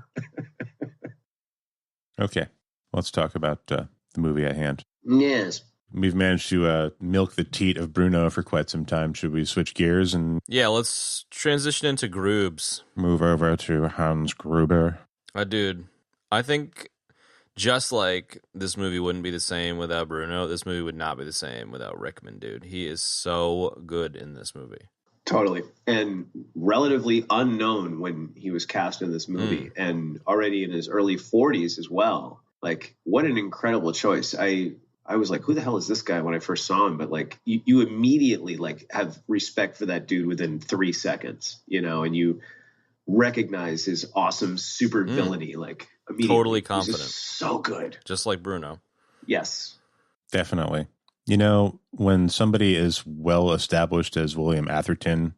Speaker 4: Okay, let's talk about the movie at hand.
Speaker 2: Yes.
Speaker 4: We've managed to milk the teat of Bruno for quite some time. Should we switch gears and...
Speaker 3: Yeah, let's transition into Grubes.
Speaker 4: Move over to Hans Gruber.
Speaker 3: Dude, I think just like this movie wouldn't be the same without Bruno, this movie would not be the same without Rickman, dude. He is so good in this movie.
Speaker 2: Totally. And relatively unknown when he was cast in this movie, and already in his early 40s as well. Like, what an incredible choice. I was like, who the hell is this guy when I first saw him? But like, you immediately like have respect for that dude within 3 seconds, you know, and you recognize his awesome super villainy. Like, immediately.
Speaker 3: Totally confident.
Speaker 2: So good.
Speaker 3: Just like Bruno.
Speaker 2: Yes.
Speaker 4: Definitely. You know, when somebody as well established as William Atherton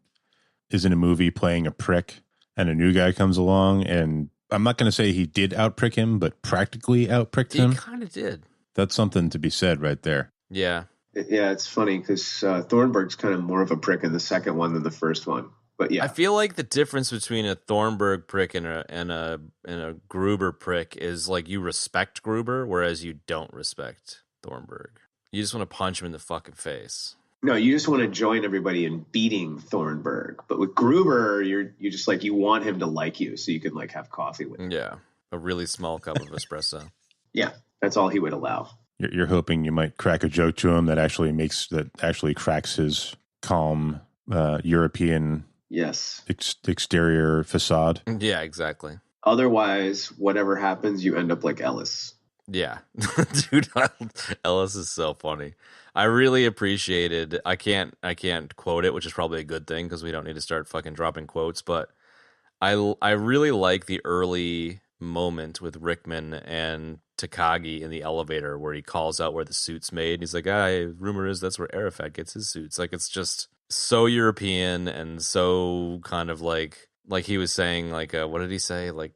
Speaker 4: is in a movie playing a prick and a new guy comes along, and I'm not going to say he did outprick him, but practically outpricked him.
Speaker 3: He kind of did.
Speaker 4: That's something to be said right there.
Speaker 3: Yeah.
Speaker 2: Yeah, it's funny because Thornburg's kind of more of a prick in the second one than the first one. But yeah,
Speaker 3: I feel like the difference between a Thornburg prick and a Gruber prick is like you respect Gruber, whereas you don't respect Thornburg. You just want to punch him in the fucking face.
Speaker 2: No, you just want to join everybody in beating Thornburg. But with Gruber, you just like, you want him to like you so you can like have coffee with him.
Speaker 3: Yeah, a really small cup of espresso.
Speaker 2: Yeah, that's all he would allow.
Speaker 4: You're hoping you might crack a joke to him that actually cracks his calm European exterior facade.
Speaker 3: Yeah, exactly.
Speaker 2: Otherwise, whatever happens, you end up like Ellis.
Speaker 3: Yeah, dude, Ellis is so funny. I really appreciated. I can't quote it, which is probably a good thing because we don't need to start fucking dropping quotes. But I really like the early moment with Rickman and Takagi in the elevator where he calls out where the suit's made. He's like, rumor is that's where Arafat gets his suits. Like, it's just so European and so kind of like he was saying, like, what did he say? Like,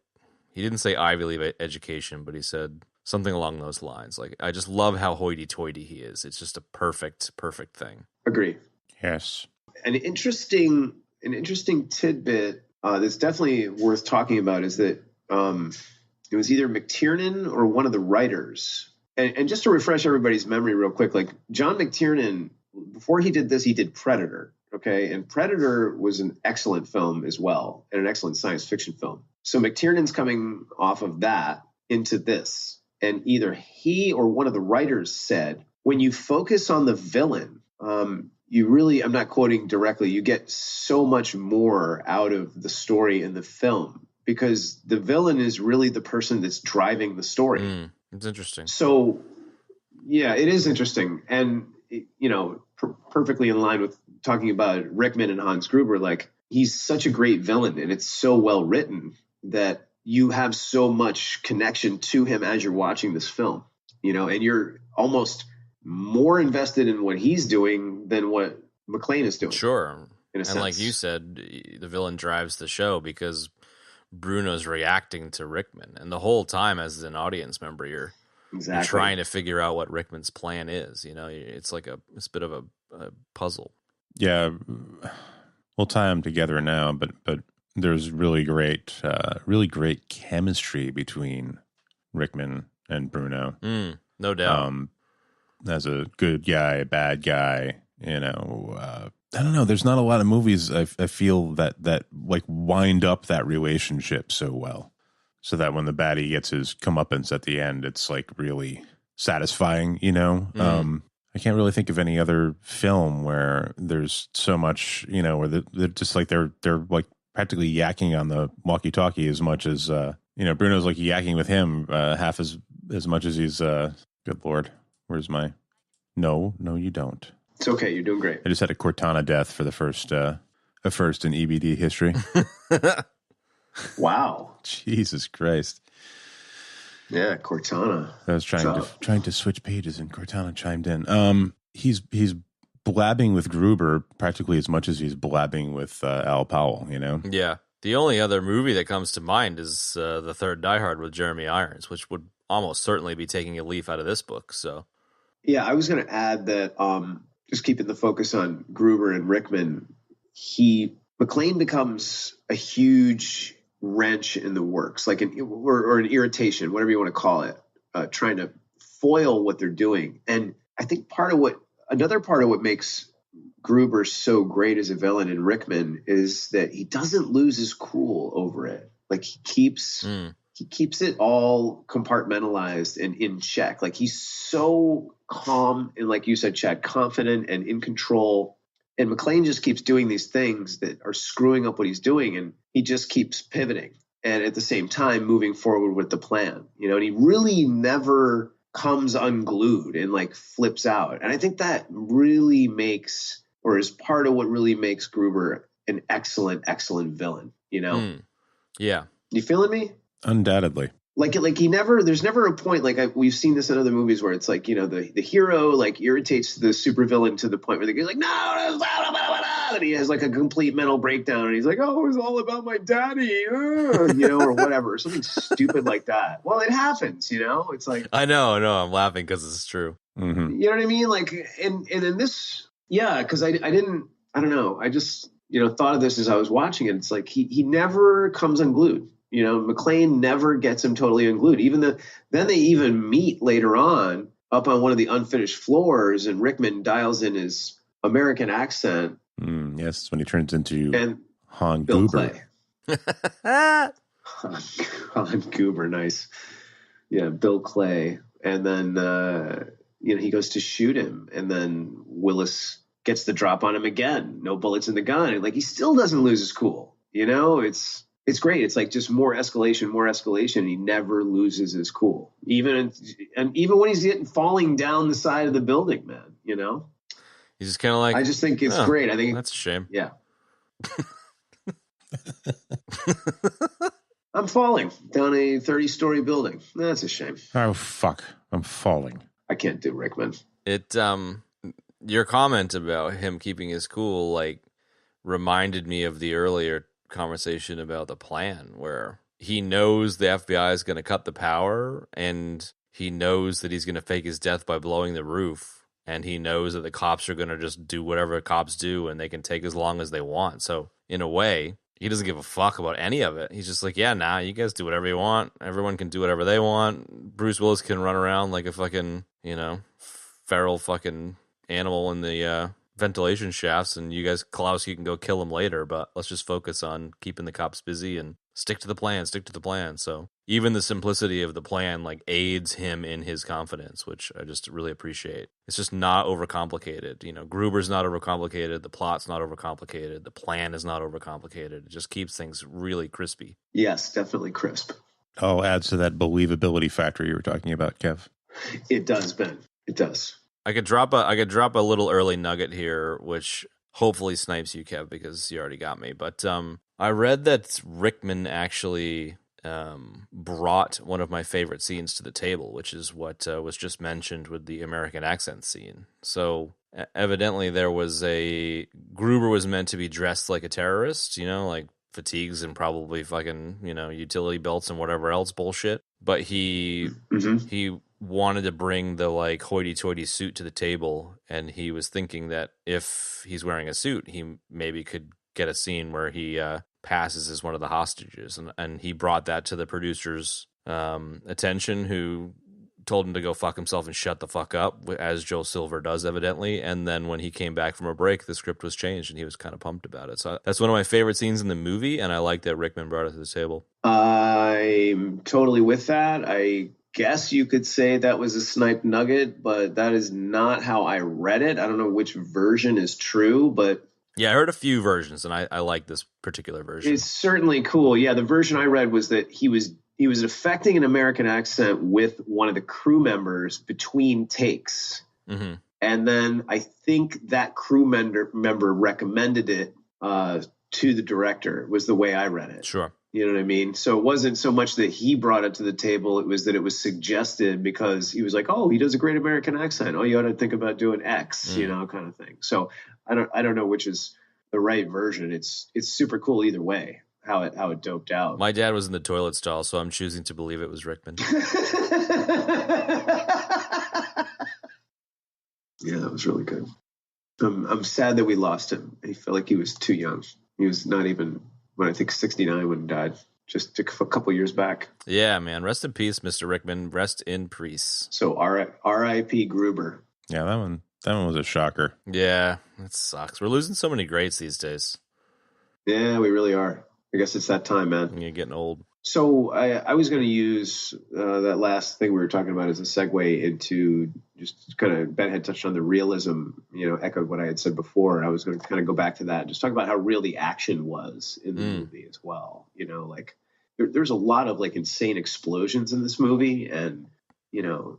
Speaker 3: he didn't say Ivy League education, but he said something along those lines. Like, I just love how hoity-toity he is. It's just a perfect thing.
Speaker 2: Agree.
Speaker 4: Yes.
Speaker 2: An interesting tidbit that's definitely worth talking about is that it was either McTiernan or one of the writers. And just to refresh everybody's memory real quick, like John McTiernan, before he did this, he did Predator. Okay. And Predator was an excellent film as well, and an excellent science fiction film. So McTiernan's coming off of that into this. And either he or one of the writers said, when you focus on the villain, you really, I'm not quoting directly, you get so much more out of the story in the film because the villain is really the person that's driving the story.
Speaker 3: It's interesting.
Speaker 2: So, yeah, it is interesting. And, you know, perfectly in line with talking about Rickman and Hans Gruber, like, he's such a great villain and it's so well written that you have so much connection to him as you're watching this film, you know, and you're almost more invested in what he's doing than what McClane is doing.
Speaker 3: Sure.
Speaker 2: And
Speaker 3: sense. Like you said, the villain drives the show because Bruno's reacting to Rickman. And the whole time as an audience member, you're trying to figure out what Rickman's plan is. You know, it's like it's a bit of a puzzle.
Speaker 4: Yeah. We'll tie them together now, but there's really great chemistry between Rickman and Bruno.
Speaker 3: No doubt.
Speaker 4: As a good guy, bad guy, you know, I don't know. There's not a lot of movies I feel that like wind up that relationship so well, so that when the baddie gets his comeuppance at the end, it's like really satisfying. You know, I can't really think of any other film where there's so much, you know, where they're just like they're like practically yakking on the walkie-talkie as much as you know, Bruno's like yakking with him half as much as he's good Lord, where's my no you don't.
Speaker 2: It's okay, you're doing great.
Speaker 4: I just had a Cortana death for the first in EBD history.
Speaker 2: Wow.
Speaker 4: Jesus Christ.
Speaker 2: Yeah, Cortana.
Speaker 4: I was trying to switch pages and Cortana chimed in. He's blabbing with Gruber practically as much as he's blabbing with Al Powell, you know?
Speaker 3: Yeah. The only other movie that comes to mind is the third Die Hard with Jeremy Irons, which would almost certainly be taking a leaf out of this book. So,
Speaker 2: yeah, I was going to add that just keeping the focus on Gruber and Rickman, McClane becomes a huge wrench in the works, like or an irritation, whatever you want to call it, trying to foil what they're doing. And I think another part of what makes Gruber so great as a villain in Rickman is that he doesn't lose his cool over it. Like he keeps it all compartmentalized and in check. Like he's so calm and, like you said, Chad, confident and in control. And McClane just keeps doing these things that are screwing up what he's doing, and he just keeps pivoting and at the same time moving forward with the plan. You know, and he really never comes unglued and like flips out. And I think that really makes, or is part of what really makes Gruber an excellent, excellent villain, you know?
Speaker 3: Yeah.
Speaker 2: You feeling me?
Speaker 4: Undoubtedly.
Speaker 2: Like there's never a point, like we've seen this in other movies where it's like, you know, the hero like irritates the supervillain to the point where they're like, no, blah, blah, blah, blah, and he has like a complete mental breakdown and he's like, oh, it was all about my daddy, you know, or whatever, something stupid like that. Well, it happens, you know, it's like,
Speaker 3: I know, I'm laughing because it's true.
Speaker 4: Mm-hmm.
Speaker 2: You know what I mean? Like, and in this, yeah, because I don't know, I just, you know, thought of this as I was watching it. It's like he never comes unglued. You know, McClane never gets him totally unglued. Then they even meet later on up on one of the unfinished floors, and Rickman dials in his American accent.
Speaker 4: Yes, when he turns into Han
Speaker 2: Bill
Speaker 4: Gruber.
Speaker 2: Clay. Han Gruber, nice. Yeah, Bill Clay. And then, you know, he goes to shoot him, and then Willis gets the drop on him again. No bullets in the gun. And, like, he still doesn't lose his cool. You know, it's great. It's like just more escalation. He never loses his cool, even when he's falling down the side of the building, man. You know,
Speaker 3: he's just kind of like.
Speaker 2: I just think it's great. I think
Speaker 3: that's a shame.
Speaker 2: Yeah. I'm falling down a 30-story building. That's a shame.
Speaker 4: Oh fuck! I'm falling.
Speaker 2: I can't do Rickman.
Speaker 3: Your comment about him keeping his cool like reminded me of the earlier conversation about the plan, where he knows the FBI is going to cut the power, and he knows that he's going to fake his death by blowing the roof, and he knows that the cops are going to just do whatever cops do, and they can take as long as they want. So in a way, he doesn't give a fuck about any of it. He's just like, yeah, nah, you guys do whatever you want. Everyone can do whatever they want. Bruce Willis can run around like a fucking, you know, feral fucking animal in the ventilation shafts, and you guys, Klaus, you can go kill him later, but let's just focus on keeping the cops busy and stick to the plan. So even the simplicity of the plan like aids him in his confidence, which I just really appreciate. It's just not overcomplicated. You know, Gruber's not overcomplicated, the plot's not overcomplicated, the plan is not overcomplicated. It just keeps things really crispy.
Speaker 2: Yes, definitely crisp.
Speaker 4: Oh, adds to that believability factor you were talking about, Kev.
Speaker 2: It does, Ben. It does.
Speaker 3: I could drop a little early nugget here, which hopefully snipes you, Kev, because you already got me. But I read that Rickman actually brought one of my favorite scenes to the table, which is what was just mentioned with the American accent scene. So evidently there was Gruber was meant to be dressed like a terrorist, you know, like fatigues and probably fucking, you know, utility belts and whatever else bullshit. But he wanted to bring the like hoity-toity suit to the table, and he was thinking that if he's wearing a suit, he maybe could get a scene where he passes as one of the hostages, and he brought that to the producer's attention, who told him to go fuck himself and shut the fuck up, as Joe Silver does evidently. And then when he came back from a break, the script was changed, and he was kind of pumped about it. So that's one of my favorite scenes in the movie, and I like that Rickman brought it to the table.
Speaker 2: I'm totally with that. I guess you could say that was a snipe nugget, but that is not how I read it. I don't know which version is true, but
Speaker 3: yeah, I heard a few versions, and I like this particular version.
Speaker 2: It's certainly cool. Yeah, the version I read was that he was affecting an American accent with one of the crew members between takes. Mm-hmm. And then I think that crew member recommended it to the director, was the way I read it.
Speaker 3: Sure.
Speaker 2: You know what I mean? So it wasn't so much that he brought it to the table. It was that it was suggested because he was like, oh, he does a great American accent. Oh, you ought to think about doing X, kind of thing. So I don't know which is the right version. It's super cool either way, how it doped out.
Speaker 3: My dad was in the toilet stall, so I'm choosing to believe it was Rickman.
Speaker 2: Yeah, that was really good. I'm sad that we lost him. I felt like he was too young. He was not even, I think 69 when he died, just a couple years back.
Speaker 3: Yeah, man. Rest in peace, Mr. Rickman. Rest in peace.
Speaker 2: So R.I.P. Gruber.
Speaker 4: Yeah, that one was a shocker.
Speaker 3: Yeah, that sucks. We're losing so many greats these days.
Speaker 2: Yeah, we really are. I guess it's that time, man.
Speaker 3: You're getting old.
Speaker 2: So I was going to use that last thing we were talking about as a segue into just kind of, Ben had touched on the realism, echoed what I had said before. I was going to kind of go back to that and just talk about how real the action was in the movie as well. Like there's a lot of like insane explosions in this movie and,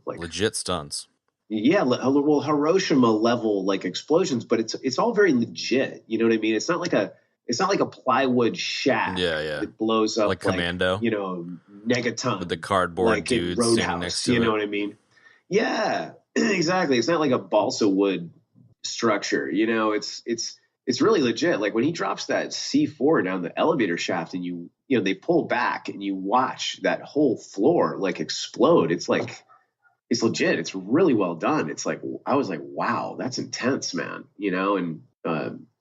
Speaker 2: like
Speaker 3: legit stunts.
Speaker 2: Yeah, well, Hiroshima level like explosions, but it's all very legit. You know what I mean? It's not like a plywood shack.
Speaker 3: Yeah.
Speaker 2: That blows up
Speaker 3: like Commando.
Speaker 2: Megaton
Speaker 3: with the cardboard
Speaker 2: like
Speaker 3: dudes
Speaker 2: Roadhouse,
Speaker 3: standing next to it.
Speaker 2: You know what I mean? Yeah, exactly. It's not like a balsa wood structure. It's really legit. Like when he drops that C4 down the elevator shaft and they pull back and you watch that whole floor like explode. It's like, it's legit. It's really well done. It's like, I was like, wow, that's intense, man. And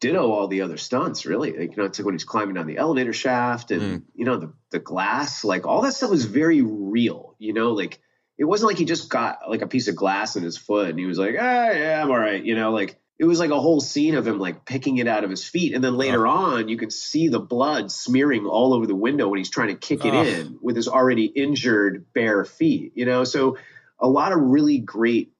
Speaker 2: ditto all the other stunts, really. Like, it's like when he's climbing down the elevator shaft and, the glass, like all that stuff was very real, like it wasn't like he just got like a piece of glass in his foot and he was like, yeah, I'm all right. Like it was like a whole scene of him like picking it out of his feet. And then later on, you can see the blood smearing all over the window when he's trying to kick it in with his already injured bare feet, so a lot of really great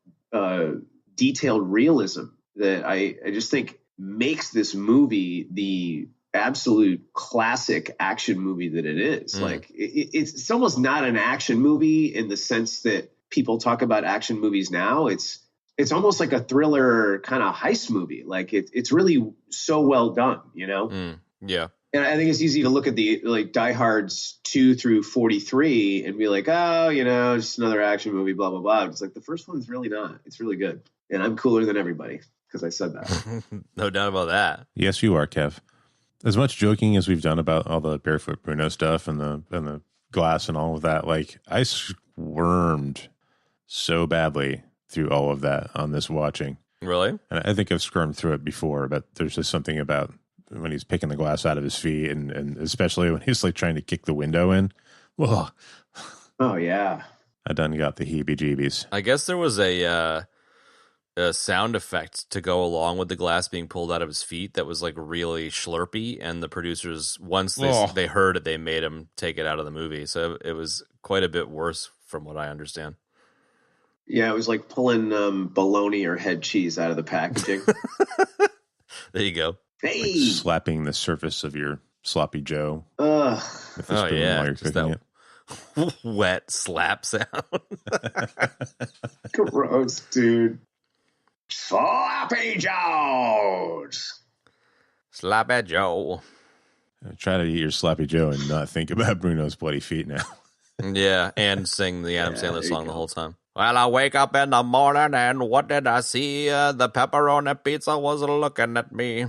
Speaker 2: detailed realism that I just think makes this movie the absolute classic action movie that it is. Like it's almost not an action movie in the sense that people talk about action movies now. It's almost like a thriller kind of heist movie. Like it's really so well done,
Speaker 3: Yeah.
Speaker 2: And I think it's easy to look at the like Die Hards 2 through 43 and be like, oh, just another action movie, blah, blah, blah. It's like the first one's really not. It's really good. And I'm cooler than everybody because I said that.
Speaker 3: No doubt about that.
Speaker 4: Yes, you are, Kev. As much joking as we've done about all the Barefoot Bruno stuff and the glass and all of that, like I squirmed so badly through all of that on this watching.
Speaker 3: Really?
Speaker 4: And I think I've squirmed through it before, but there's just something about when he's picking the glass out of his feet and especially when he's like trying to kick the window in. Whoa.
Speaker 2: Oh, yeah.
Speaker 4: I done got the heebie-jeebies.
Speaker 3: I guess there was a sound effect to go along with the glass being pulled out of his feet that was like really slurpy, and the producers, once they heard it, they made him take it out of the movie. So it was quite a bit worse from what I understand.
Speaker 2: Yeah, it was like pulling bologna or head cheese out of the packaging.
Speaker 3: There you go.
Speaker 2: Hey,
Speaker 4: like slapping the surface of your sloppy Joe.
Speaker 2: With
Speaker 4: the spoon while you're cooking it.
Speaker 3: Wet slap sound.
Speaker 2: Gross, dude. Sloppy Joes.
Speaker 3: Sloppy Joe.
Speaker 4: Try to eat your sloppy Joe and not think about Bruno's bloody feet now.
Speaker 3: Yeah, and sing the Adam Sandler song the whole time. Well, I wake up in the morning and what did I see? The pepperoni pizza was looking at me.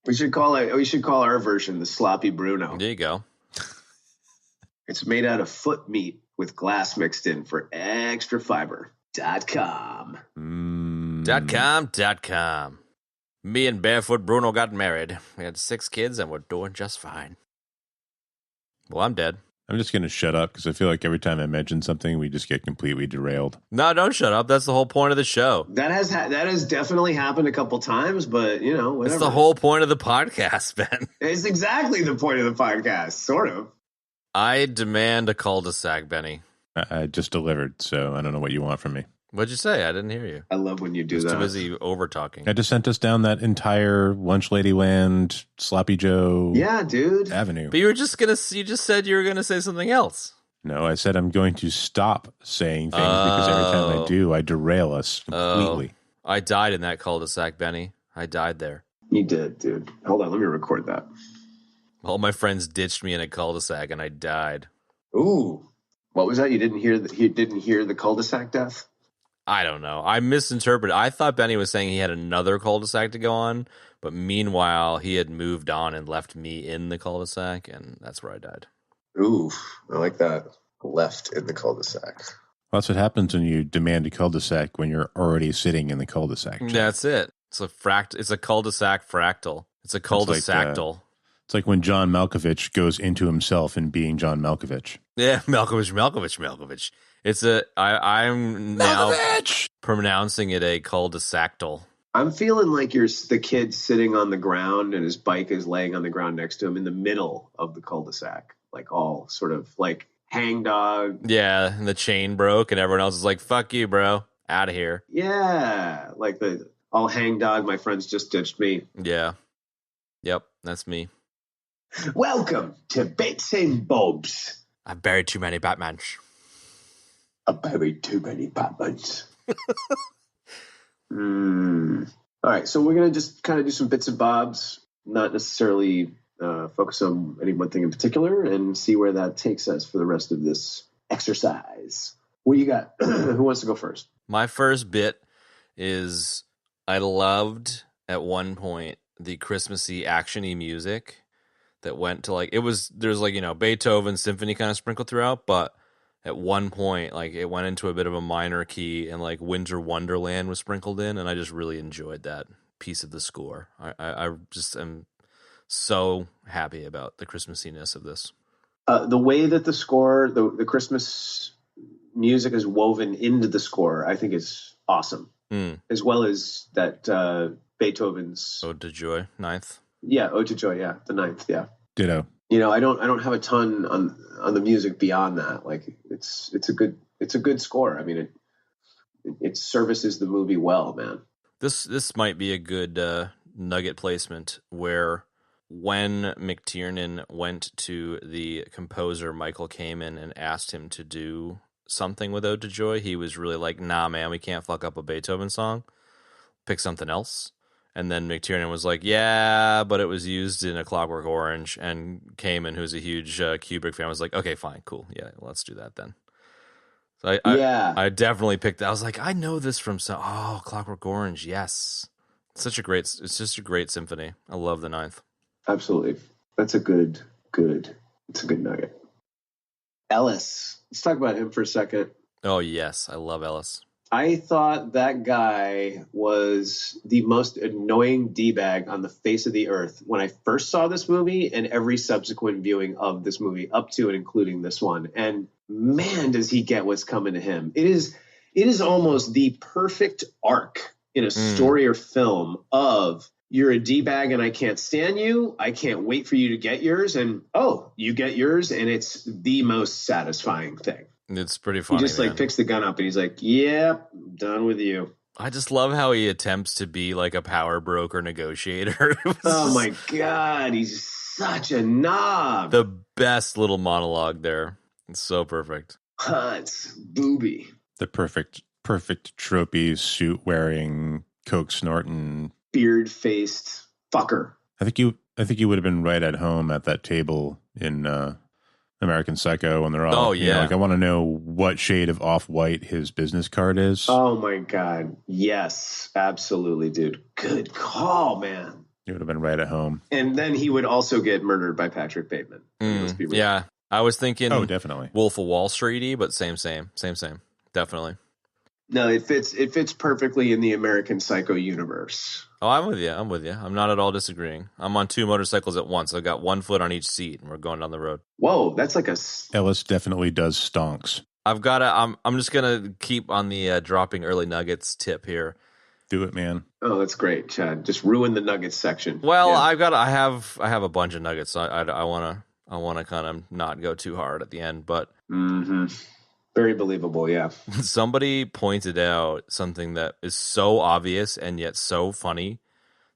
Speaker 2: We should call our version the Sloppy Bruno.
Speaker 3: There you go.
Speaker 2: It's made out of foot meat with glass mixed in for extra fiber. .com.
Speaker 3: .com. Me and Barefoot Bruno got married. We had 6 kids and we're doing just fine. Well, I'm dead.
Speaker 4: I'm just going to shut up because I feel like every time I mention something, we just get completely derailed.
Speaker 3: No, don't shut up. That's the whole point of the show.
Speaker 2: That has definitely happened a couple times, but, whatever.
Speaker 3: It's the whole point of the podcast, Ben.
Speaker 2: It's exactly the point of the podcast, sort of.
Speaker 3: I demand a cul-de-sac, Benny.
Speaker 4: I just delivered, so I don't know what you want from me.
Speaker 3: What'd you say? I didn't hear you.
Speaker 2: I love when you do that.
Speaker 3: Too busy over-talking.
Speaker 4: I just sent us down that entire Lunch Ladyland, Sloppy Joe avenue.
Speaker 3: But you just said you were going to say something else.
Speaker 4: No, I said I'm going to stop saying things because every time I do, I derail us completely.
Speaker 3: I died in that cul-de-sac, Benny. I died there.
Speaker 2: You did, dude. Hold on, let me record that.
Speaker 3: All my friends ditched me in a cul-de-sac, and I died.
Speaker 2: Ooh, what was that? You didn't hear the cul-de-sac death?
Speaker 3: I don't know. I misinterpreted. I thought Benny was saying he had another cul-de-sac to go on, but meanwhile, he had moved on and left me in the cul-de-sac, and that's where I died.
Speaker 2: Ooh, I like that. Left in the cul-de-sac.
Speaker 4: Well, that's what happens when you demand a cul-de-sac when you're already sitting in the cul-de-sac.
Speaker 3: That's it. It's a cul-de-sac fractal. It's a cul-de-sactal.
Speaker 4: It's like when John Malcovich goes into himself in being John Malcovich.
Speaker 3: Yeah, Malcovich. I'm now pronouncing it a cul-de-sactal.
Speaker 2: I'm feeling like you're the kid sitting on the ground and his bike is laying on the ground next to him in the middle of the cul-de-sac, like all sort of like hangdog.
Speaker 3: Yeah, and the chain broke and everyone else is like, fuck you, bro. Out of here.
Speaker 2: Yeah, like all hangdog, my friends just ditched me.
Speaker 3: Yeah. Yep, that's me.
Speaker 2: Welcome to Bits and Bobs.
Speaker 3: I buried too many Batmans.
Speaker 2: I buried too many Batmans. All right, so we're going to just kind of do some bits and bobs, not necessarily focus on any one thing in particular, and see where that takes us for the rest of this exercise. What do you got? Who wants to go first?
Speaker 3: My first bit is I loved at one point the Christmassy actiony music that went to there's Beethoven symphony kind of sprinkled throughout, but at one point it went into a bit of a minor key and Winter Wonderland was sprinkled in, and I just really enjoyed that piece of the score. I just am so happy about the Christmassiness of this.
Speaker 2: The way that the score, the Christmas music is woven into the score, I think is awesome. As well as that Beethoven's
Speaker 3: Ode to Joy, 9th.
Speaker 2: Yeah, Ode to Joy, yeah, the 9th, yeah.
Speaker 4: Ditto.
Speaker 2: I don't have a ton on the music beyond that. It's a good score. I mean, it services the movie well, man.
Speaker 3: This might be a good nugget placement where when McTiernan went to the composer Michael Kamen and asked him to do something with Ode to Joy, he was really like, nah, man, we can't fuck up a Beethoven song. Pick something else. And then McTiernan was like, yeah, but it was used in A Clockwork Orange. And Kamen, who's a huge Kubrick fan, was like, okay, fine, cool. Yeah, let's do that then. So I definitely picked that. I was like, I know this from Clockwork Orange, yes. It's just a great symphony. I love the 9th.
Speaker 2: Absolutely. That's a good, it's a good nugget. Ellis. Let's talk about him for a second.
Speaker 3: Oh, yes. I love Ellis.
Speaker 2: I thought that guy was the most annoying D-bag on the face of the earth when I first saw this movie and every subsequent viewing of this movie up to and including this one. And man, does he get what's coming to him. It is almost the perfect arc in a story or film of you're a D-bag and I can't stand you. I can't wait for you to get yours. And, you get yours. And it's the most satisfying thing.
Speaker 3: It's pretty funny.
Speaker 2: He just picks the gun up and he's like, yep, done with you.
Speaker 3: I just love how he attempts to be like a power broker negotiator.
Speaker 2: Oh my God. He's such a knob.
Speaker 3: The best little monologue there. It's so perfect.
Speaker 2: It's booby.
Speaker 4: The perfect tropey suit wearing, coke snorting,
Speaker 2: beard faced fucker.
Speaker 4: I think you would have been right at home at that table in American Psycho when they're all.
Speaker 3: Oh yeah.
Speaker 4: I want to know what shade of off-white his business card is.
Speaker 2: Oh my God. Yes, absolutely, dude. Good call, man.
Speaker 4: You would have been right at home.
Speaker 2: And then he would also get murdered by Patrick Bateman. Let's be real.
Speaker 3: Yeah. I was thinking
Speaker 4: definitely
Speaker 3: Wolf of Wall Street-y, but same. Definitely.
Speaker 2: No, it fits perfectly in the American Psycho universe.
Speaker 3: Oh, I'm with you. I'm not at all disagreeing. I'm on 2 motorcycles at once. I've got 1 foot on each seat, and we're going down the road.
Speaker 2: Whoa, that's like a...
Speaker 4: Ellis definitely does stonks.
Speaker 3: I'm just gonna keep on the dropping early nuggets tip here.
Speaker 4: Do it, man.
Speaker 2: Oh, that's great, Chad. Just ruin the nuggets section.
Speaker 3: Well, yeah. I have a bunch of nuggets. So I wanna kind of not go too hard at the end, but.
Speaker 2: Very believable, yeah.
Speaker 3: Somebody pointed out something that is so obvious and yet so funny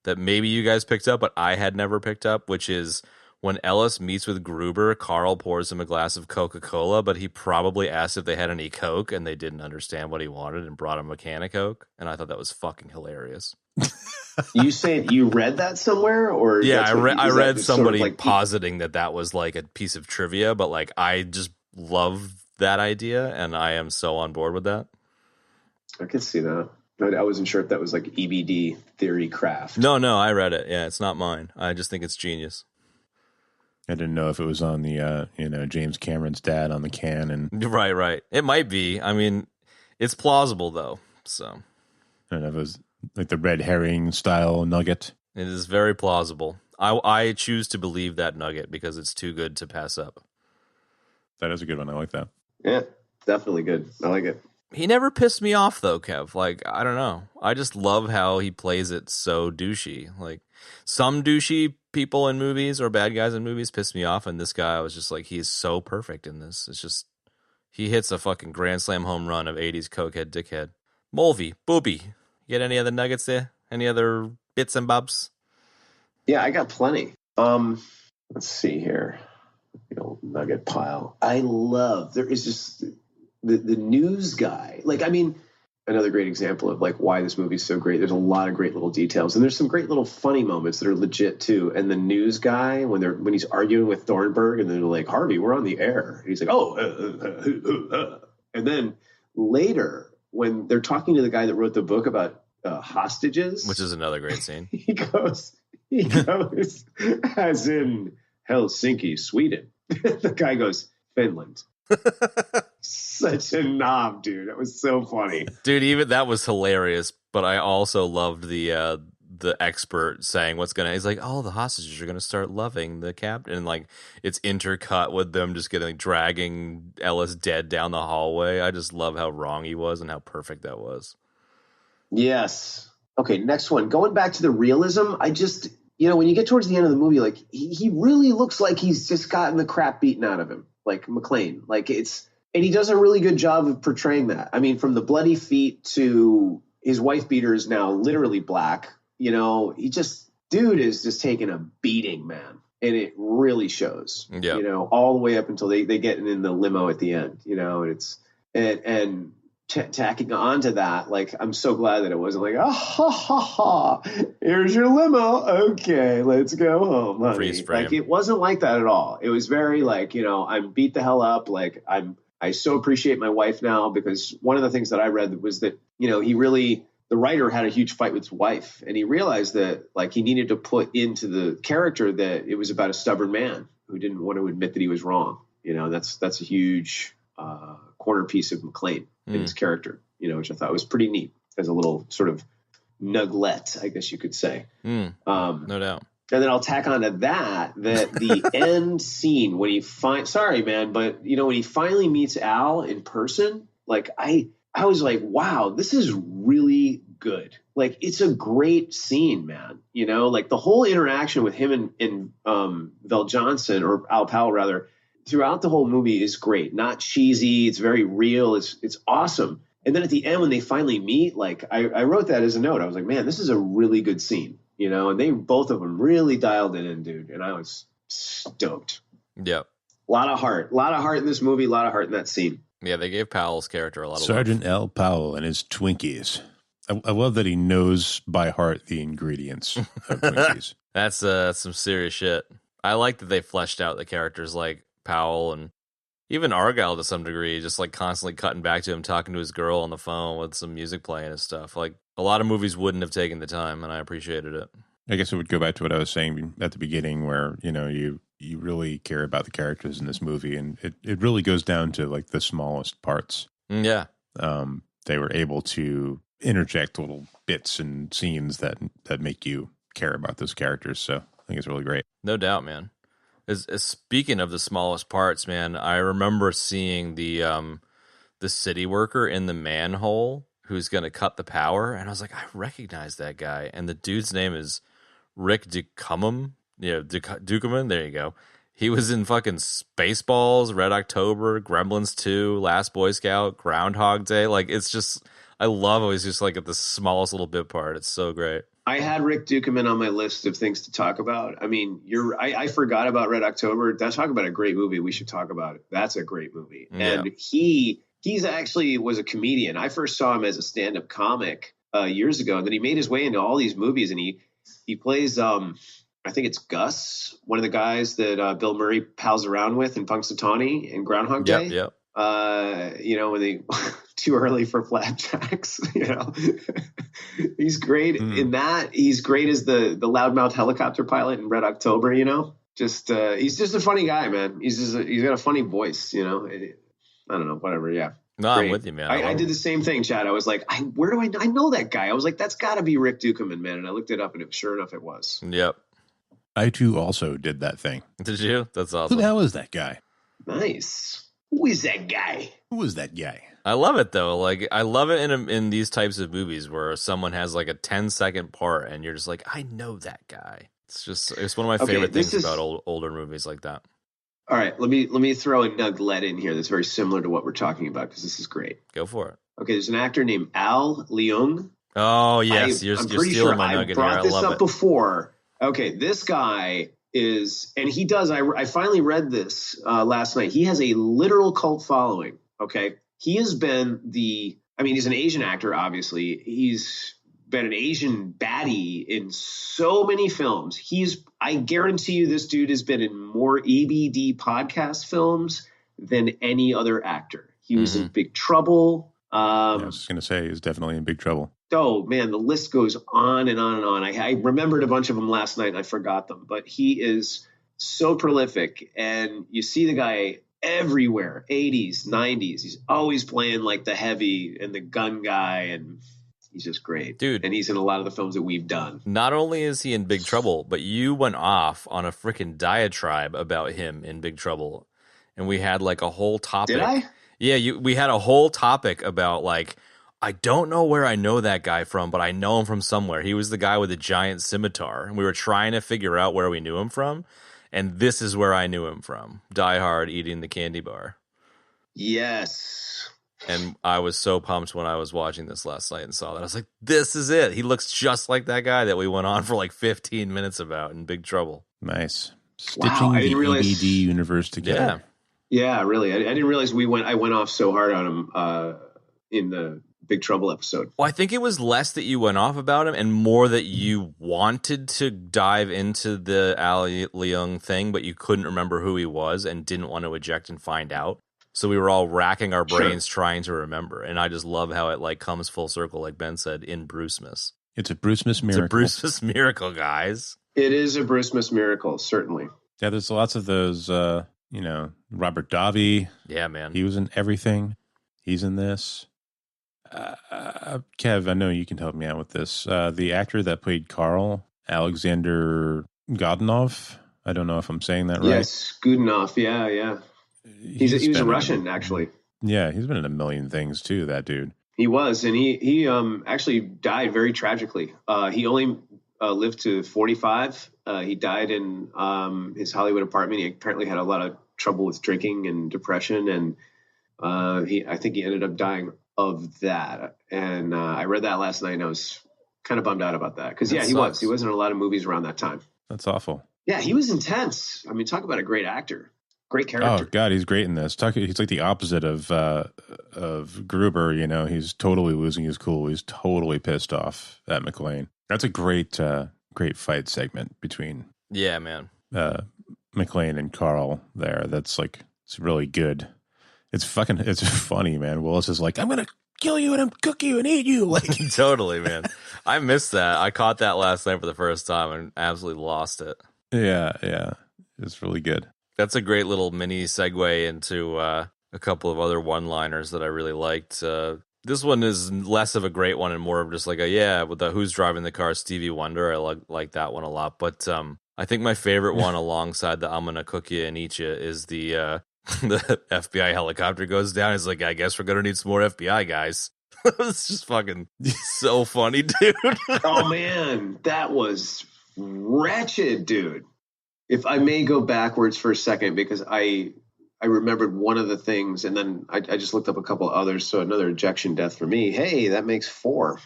Speaker 3: that maybe you guys picked up, but I had never picked up, which is when Ellis meets with Gruber, Carl pours him a glass of Coca-Cola, but he probably asked if they had any Coke, and they didn't understand what he wanted and brought him a can of Coke, and I thought that was fucking hilarious.
Speaker 2: You saying you read that somewhere, or
Speaker 3: Yeah,
Speaker 2: that's what
Speaker 3: I
Speaker 2: is that
Speaker 3: read
Speaker 2: just sort of
Speaker 3: somebody
Speaker 2: like
Speaker 3: positing that was like a piece of trivia, but like I just love that idea, and I am so on board with that.
Speaker 2: I could see that. I wasn't sure if that was like EBD theory craft.
Speaker 3: No, I read it. Yeah, it's not mine. I just think it's genius.
Speaker 4: I didn't know if it was on the James Cameron's dad on the can, and
Speaker 3: Right. It might be. I mean, it's plausible though. So
Speaker 4: I don't know if it was like the red herring style nugget.
Speaker 3: it is very plausible. I choose to believe that nugget because it's too good to pass up.
Speaker 4: That is a good one. I like that.
Speaker 2: Yeah, definitely good. I like it.
Speaker 3: He never pissed me off though, Kev. Like, I don't know. I just love how he plays it so douchey. Like, some douchey people in movies or bad guys in movies piss me off, and this guy, I was just like, he's so perfect in this. It's just, he hits a fucking grand slam home run of 80s cokehead dickhead. Mulvey, Booby, get any other nuggets there? Any other bits and bobs?
Speaker 2: Yeah, I got plenty. Let's see here. The old nugget pile. I love, there is just the news guy. Like, I mean, another great example of like why this movie is so great. There's a lot of great little details, and there's some great little funny moments that are legit too. And the news guy, when he's arguing with Thornburg, and they're like, Harvey, we're on the air. And he's like, and then later when they're talking to the guy that wrote the book about hostages,
Speaker 3: Which is another great scene.
Speaker 2: he goes, as in Helsinki, Sweden. The guy goes, Finland. Such a knob, dude. That was so funny.
Speaker 3: Dude, even that was hilarious, but I also loved the expert saying what's gonna, he's like, oh, the hostages are gonna start loving the captain, and like it's intercut with them just getting dragging Ellis dead down the hallway. I just love how wrong he was and how perfect that was.
Speaker 2: Yes. Okay, next one. Going back to the realism, I just, when you get towards the end of the movie, like he really looks like he's just gotten the crap beaten out of him, like McClane. Like and he does a really good job of portraying that. I mean, from the bloody feet to his wife beater is now literally black. He just, dude is just taking a beating, man. And it really shows, all the way up until they get in the limo at the end, and tacking on to that. Like, I'm so glad that it wasn't like, here's your limo. Okay, let's go home, honey.
Speaker 3: Freeze frame.
Speaker 2: Like, it wasn't like that at all. It was very like, I'm beat the hell up. Like, I so appreciate my wife now, because one of the things that I read was that, the writer had a huge fight with his wife, and he realized that like he needed to put into the character that it was about a stubborn man who didn't want to admit that he was wrong. That's a huge corner piece of McClane in his character, which I thought was pretty neat as a little sort of nuglet, I guess you could say.
Speaker 3: No doubt.
Speaker 2: And then I'll tack on to that the end scene when he when he finally meets Al in person, like I was like, wow, this is really good. Like, it's a great scene, man. Like the whole interaction with him and Val Johnson, or Al Powell rather, throughout the whole movie is great. Not cheesy. It's very real. It's awesome. And then at the end, when they finally meet, like I wrote that as a note. I was like, man, this is a really good scene. And they, both of them, really dialed it in, dude. And I was stoked.
Speaker 3: Yep.
Speaker 2: A lot of heart in this movie. A lot of heart in that scene.
Speaker 3: Yeah, they gave Powell's character a lot of
Speaker 4: Sergeant L. Powell and his Twinkies. I love that he knows by heart the ingredients of Twinkies.
Speaker 3: That's some serious shit. I like that they fleshed out the characters like Powell and even Argyle to some degree, just like constantly cutting back to him talking to his girl on the phone with some music playing and stuff. Like, a lot of movies wouldn't have taken the time, and I appreciated it.
Speaker 4: I guess it would go back to what I was saying at the beginning, where you really care about the characters in this movie, and it really goes down to like the smallest parts.
Speaker 3: Yeah.
Speaker 4: They were able to interject little bits and scenes that make you care about those characters. So I think it's really great.
Speaker 3: No doubt, man. As speaking of the smallest parts, man, I remember seeing the city worker in the manhole who's going to cut the power, and I was like, I recognize that guy. And the dude's name is Rick Ducommun. Ducommun, there you go. He was in fucking Spaceballs, Red October, Gremlins 2, Last Boy Scout, Groundhog Day. Like, it's just, I love how he's just like at the smallest little bit part. It's so great.
Speaker 2: I had Rick Ducommun on my list of things to talk about. I mean, I forgot about Red October. That's talk about a great movie. We should talk about it. That's a great movie. Yeah. And he's actually was a comedian. I first saw him as a stand-up comic years ago, and then he made his way into all these movies, and he plays I think it's Gus, one of the guys that Bill Murray pals around with in Punxsutawney and Groundhog Day.
Speaker 3: Yep.
Speaker 2: When they too early for flapjacks, he's great in that. He's great as the loudmouth helicopter pilot in Red October. He's just a funny guy, man. He's got a funny voice. I don't know, whatever. Yeah.
Speaker 3: No,
Speaker 2: Great.
Speaker 3: I'm with you, man.
Speaker 2: I did the same thing, Chad. I was like, where do I know that guy? I was like, that's got to be Rick Ducommun, man. And I looked it up, and sure enough, it was.
Speaker 3: Yep.
Speaker 4: I too also did that thing.
Speaker 3: Did you? That's awesome.
Speaker 4: Who the hell is that guy?
Speaker 2: Nice. Who is that guy?
Speaker 4: Who is that guy?
Speaker 3: I love it though. Like I love it in these types of movies where someone has like a 10-second part and you're just like, I know that guy. It's one of my favorite things about older movies like that.
Speaker 2: All right, let me throw a nuglet in here that's very similar to what we're talking about because this is great.
Speaker 3: Go for it.
Speaker 2: Okay, there's an actor named Al Leong.
Speaker 3: Oh yes, you're
Speaker 2: pretty
Speaker 3: stealing
Speaker 2: sure
Speaker 3: my nugget here.
Speaker 2: brought
Speaker 3: I
Speaker 2: this
Speaker 3: love
Speaker 2: up
Speaker 3: it.
Speaker 2: before. Okay, this guy is, and he does. I finally read this last night. He has a literal cult following. Okay, he has been he's an Asian actor. Obviously, he's been an Asian baddie in so many films. I guarantee you, this dude has been in more EBD podcast films than any other actor. He was in Big Trouble.
Speaker 4: I was just going to say he's definitely in big trouble.
Speaker 2: Oh, man, the list goes on and on and on. I remembered a bunch of them last night and I forgot them. But he is so prolific. And you see the guy everywhere, 80s, 90s. He's always playing like the heavy and the gun guy. And he's just great.
Speaker 3: Dude.
Speaker 2: And he's in a lot of the films that we've done.
Speaker 3: Not only is he in Big Trouble, but you went off on a freaking diatribe about him in Big Trouble. And we had like a whole topic.
Speaker 2: Did I?
Speaker 3: Yeah, we had a whole topic about like, I don't know where I know that guy from, but I know him from somewhere. He was the guy with the giant scimitar. And we were trying to figure out where we knew him from. And this is where I knew him from. Die Hard eating the candy bar.
Speaker 2: Yes.
Speaker 3: And I was so pumped when I was watching this last night and saw that. I was like, this is it. He looks just like that guy that we went on for like 15 minutes about in Big Trouble.
Speaker 4: Nice. Stitching the EBD universe together.
Speaker 2: Yeah, really. I didn't realize I went off so hard on him in the Big Trouble episode.
Speaker 3: Well, I think it was less that you went off about him and more that you wanted to dive into the Al Leong thing, but you couldn't remember who he was and didn't want to eject and find out. So we were all racking our brains trying to remember. And I just love how it like comes full circle, like Ben said, in Brucemas.
Speaker 4: It's a Brucemas miracle.
Speaker 3: It's a Brucemas miracle, guys.
Speaker 2: It is a Brucemas miracle, certainly.
Speaker 4: Yeah, there's lots of those, Robert Davi.
Speaker 3: Yeah, man.
Speaker 4: He was in everything. He's in this. Kev, I know you can help me out with this. The actor that played Carl, Alexander Godunov. I don't know if I'm saying that right.
Speaker 2: Yes, Godunov. Yeah. He was a Russian, actually.
Speaker 4: Yeah, he's been in a million things too, that dude.
Speaker 2: He was, and he actually died very tragically. He only lived to 45. He died in his Hollywood apartment. He apparently had a lot of trouble with drinking and depression, and I think he ended up dying of that. And I read that last night, and I was kind of bummed out about that because he was in a lot of movies around that time.
Speaker 4: That's awful.
Speaker 2: Yeah, he was intense. I mean, talk about a great actor. Great character.
Speaker 4: Oh God, he's great in this. He's like the opposite of Gruber. He's totally losing his cool. He's totally pissed off at McClane. That's a great fight segment between
Speaker 3: man,
Speaker 4: McClane and Carl. There, that's like it's really good. It's funny, man. Willis is like, I'm gonna kill you and cook you and eat you. Like
Speaker 3: totally, man. I missed that. I caught that last night for the first time and absolutely lost it.
Speaker 4: Yeah, it's really good.
Speaker 3: That's a great little mini segue into a couple of other one-liners that I really liked. This one is less of a great one and more of just like with the Who's Driving the Car, Stevie Wonder. I like that one a lot. But I think my favorite one alongside the I'm gonna cook you and eat you is the FBI helicopter goes down. He's like, I guess we're gonna need some more FBI guys. It's just fucking so funny, dude.
Speaker 2: Oh man, that was wretched, dude. If I may go backwards for a second, because I remembered one of the things, and then I just looked up a couple of others. So another ejection death for me. Hey, that makes 4.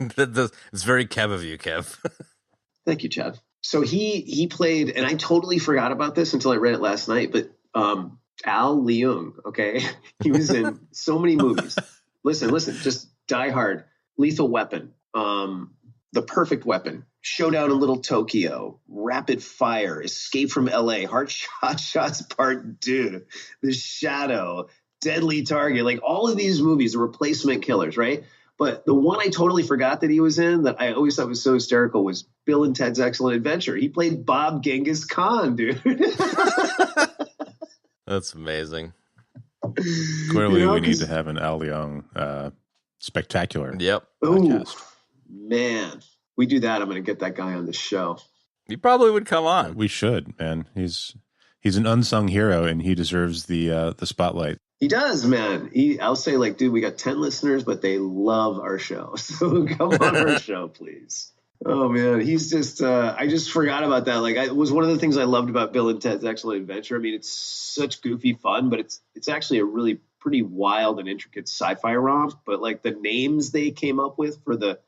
Speaker 3: It's very Kev of you, Kev.
Speaker 2: Thank you, Chad. So he played, and I totally forgot about this until I read it last night, but Al Leong, okay? He was in so many movies. Listen, just Die Hard, Lethal Weapon, The Perfect Weapon, Showdown in Little Tokyo, Rapid Fire, Escape from L.A., Hot Shots Part 2, The Shadow, Deadly Target, like all of these movies are replacement killers, right? But the one I totally forgot that he was in that I always thought was so hysterical was Bill and Ted's Excellent Adventure. He played Bob Genghis Khan, dude.
Speaker 3: That's amazing.
Speaker 4: Clearly, we need to have an Al Leong spectacular podcast.
Speaker 2: Ooh, man, we do that, I'm going to get that guy on the show.
Speaker 3: He probably would come on.
Speaker 4: We should, man. He's an unsung hero, and he deserves the spotlight.
Speaker 2: He does, man. I'll say, like, dude, we got 10 listeners, but they love our show. So come on our show, please. Oh, man. He's just, I just forgot about that. Like, it was one of the things I loved about Bill and Ted's Excellent Adventure. I mean, it's such goofy fun, but it's actually a really pretty wild and intricate sci-fi romp. But, like, the names they came up with for the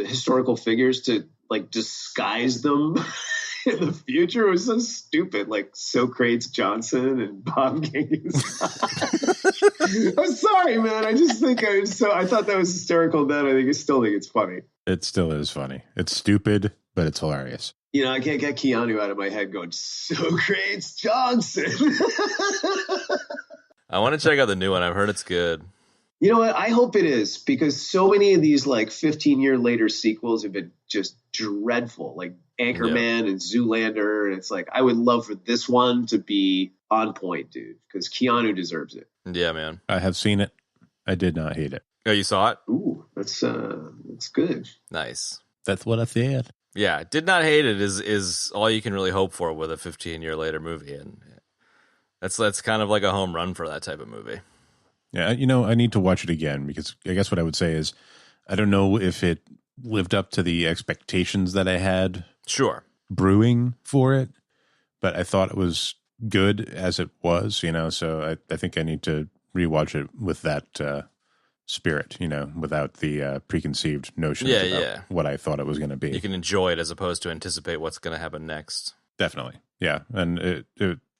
Speaker 2: historical figures to, like, disguise them in the future was so stupid, like Socrates Johnson and Bob Genghis. I'm sorry, man. I just think I thought that was hysterical then. I still think it's funny.
Speaker 4: It still is funny. It's stupid, but it's hilarious.
Speaker 2: You know, I can't get Keanu out of my head going, Socrates Johnson.
Speaker 3: I want to check out the new one. I've heard it's good.
Speaker 2: You know what? I hope it is, because so many of these like 15-year later sequels have been just dreadful, like Anchorman and Zoolander. And it's like, I would love for this one to be on point, dude, because Keanu deserves it.
Speaker 3: Yeah, man.
Speaker 4: I have seen it. I did not hate it.
Speaker 3: Oh, you saw it?
Speaker 2: Ooh, that's good.
Speaker 3: Nice.
Speaker 4: That's what I said.
Speaker 3: Yeah, did not hate it is all you can really hope for with a 15-year later movie. And that's kind of like a home run for that type of movie.
Speaker 4: Yeah, you know, I need to watch it again, because I guess what I would say is I don't know if it lived up to the expectations that I had brewing for it, but I thought it was good as it was, you know, so I think I need to rewatch it with that spirit, you know, without the preconceived notions about what I thought it was going to be.
Speaker 3: You can enjoy it as opposed to anticipate what's going to happen next.
Speaker 4: Definitely. Yeah. And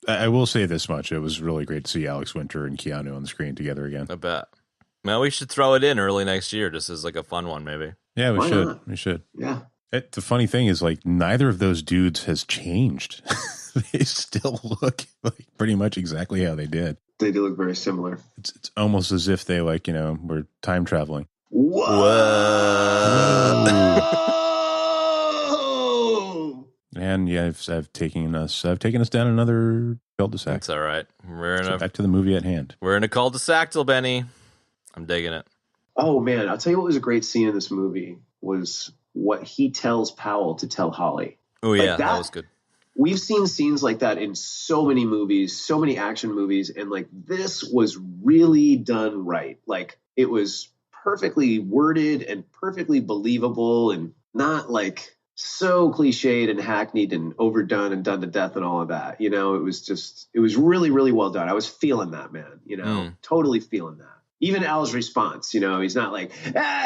Speaker 4: I will say this much. It was really great to see Alex Winter and Keanu on the screen together again.
Speaker 3: I bet. Well, we should throw it in early next year just as like a fun one, maybe.
Speaker 4: Yeah, we
Speaker 2: Why
Speaker 4: should.
Speaker 2: not?
Speaker 4: We should.
Speaker 2: Yeah.
Speaker 4: The funny thing is, like, neither of those dudes has changed. They still look like pretty much exactly how they did.
Speaker 2: They do look very similar.
Speaker 4: It's almost as if they, like, you know, were time traveling.
Speaker 2: Whoa!
Speaker 4: And yeah, I've taken us down another cul-de-sac.
Speaker 3: That's all right.
Speaker 4: Back to the movie at hand.
Speaker 3: We're in a cul-de-sac till Benny. I'm digging it.
Speaker 2: Oh man, I'll tell you what was a great scene in this movie was what he tells Powell to tell Holly.
Speaker 3: Oh yeah, that was good.
Speaker 2: We've seen scenes like that in so many movies, so many action movies, and like this was really done right. Like it was perfectly worded and perfectly believable and not like so cliched and hackneyed and overdone and done to death and all of that. You know, it was really, really well done. I was feeling that, man, you know, totally feeling that. Even Al's response, you know, he's not like,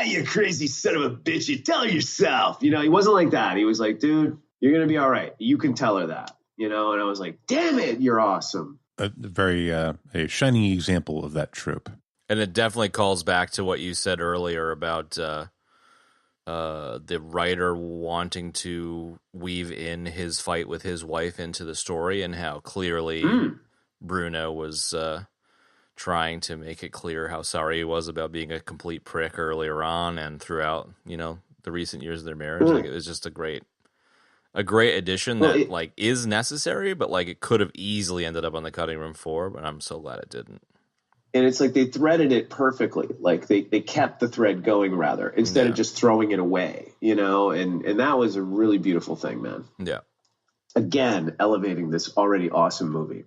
Speaker 2: you crazy son of a bitch, you tell yourself. You know, he wasn't like that. He was like, dude, you're going to be all right. You can tell her that, you know? And I was like, damn it, you're awesome.
Speaker 4: A very a shining example of that trope.
Speaker 3: And it definitely calls back to what you said earlier about the writer wanting to weave in his fight with his wife into the story, and how clearly Bruno was trying to make it clear how sorry he was about being a complete prick earlier on and throughout, you know, the recent years of their marriage. Like, it was just a great addition that like is necessary, but like it could have easily ended up on the cutting room floor, but I'm so glad it didn't.
Speaker 2: And it's like they threaded it perfectly. Like they kept the thread going rather instead of just throwing it away, you know, and that was a really beautiful thing, man.
Speaker 3: Yeah.
Speaker 2: Again, elevating this already awesome movie.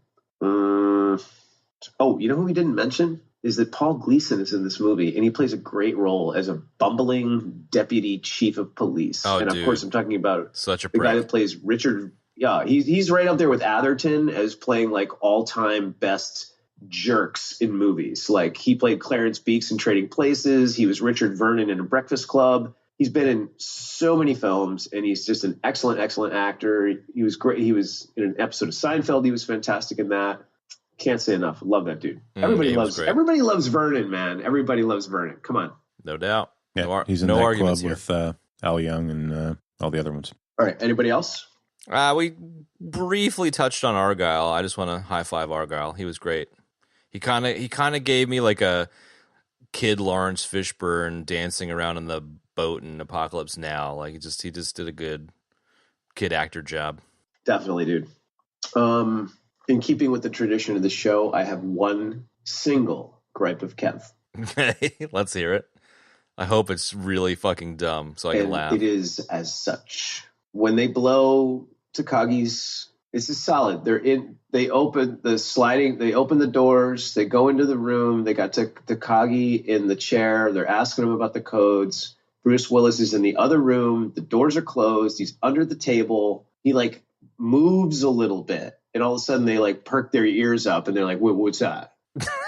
Speaker 2: Oh, you know who we didn't mention is that Paul Gleason is in this movie, and he plays a great role as a bumbling deputy chief of police.
Speaker 3: Oh,
Speaker 2: and of course, I'm talking about
Speaker 3: such a
Speaker 2: the
Speaker 3: prick.
Speaker 2: guy that plays Richard. Yeah, he's right up there with Atherton as playing like all-time best jerks in movies. Like he played Clarence Beeks in Trading Places. He was Richard Vernon in A Breakfast Club. He's been in so many films, and he's just an excellent, excellent actor. He was great. He was in an episode of Seinfeld. He was fantastic in that. Can't say enough. Love that dude. Everybody loves Vernon, man. Everybody loves Vernon. Come on.
Speaker 3: No doubt.
Speaker 4: Yeah, he's in
Speaker 3: no
Speaker 4: that
Speaker 3: arguments
Speaker 4: club with Al Young and all the other ones.
Speaker 2: All right. Anybody else?
Speaker 3: We briefly touched on Argyle. I just want to high five Argyle. He was great. He kind of gave me like a kid Lawrence Fishburne dancing around in the boat in Apocalypse Now. Like he just did a good kid actor job.
Speaker 2: Definitely, dude. In keeping with the tradition of the show, I have one single gripe of Kev.
Speaker 3: Okay, let's hear it. I hope it's really fucking dumb so I can laugh.
Speaker 2: It is as such. When they blow Takagi's, this is solid. They open the doors, they go into the room, they got Takagi in the chair, they're asking him about the codes. Bruce Willis is in the other room, the doors are closed, he's under the table, he like moves a little bit, and all of a sudden they like perk their ears up and they're like, what's that?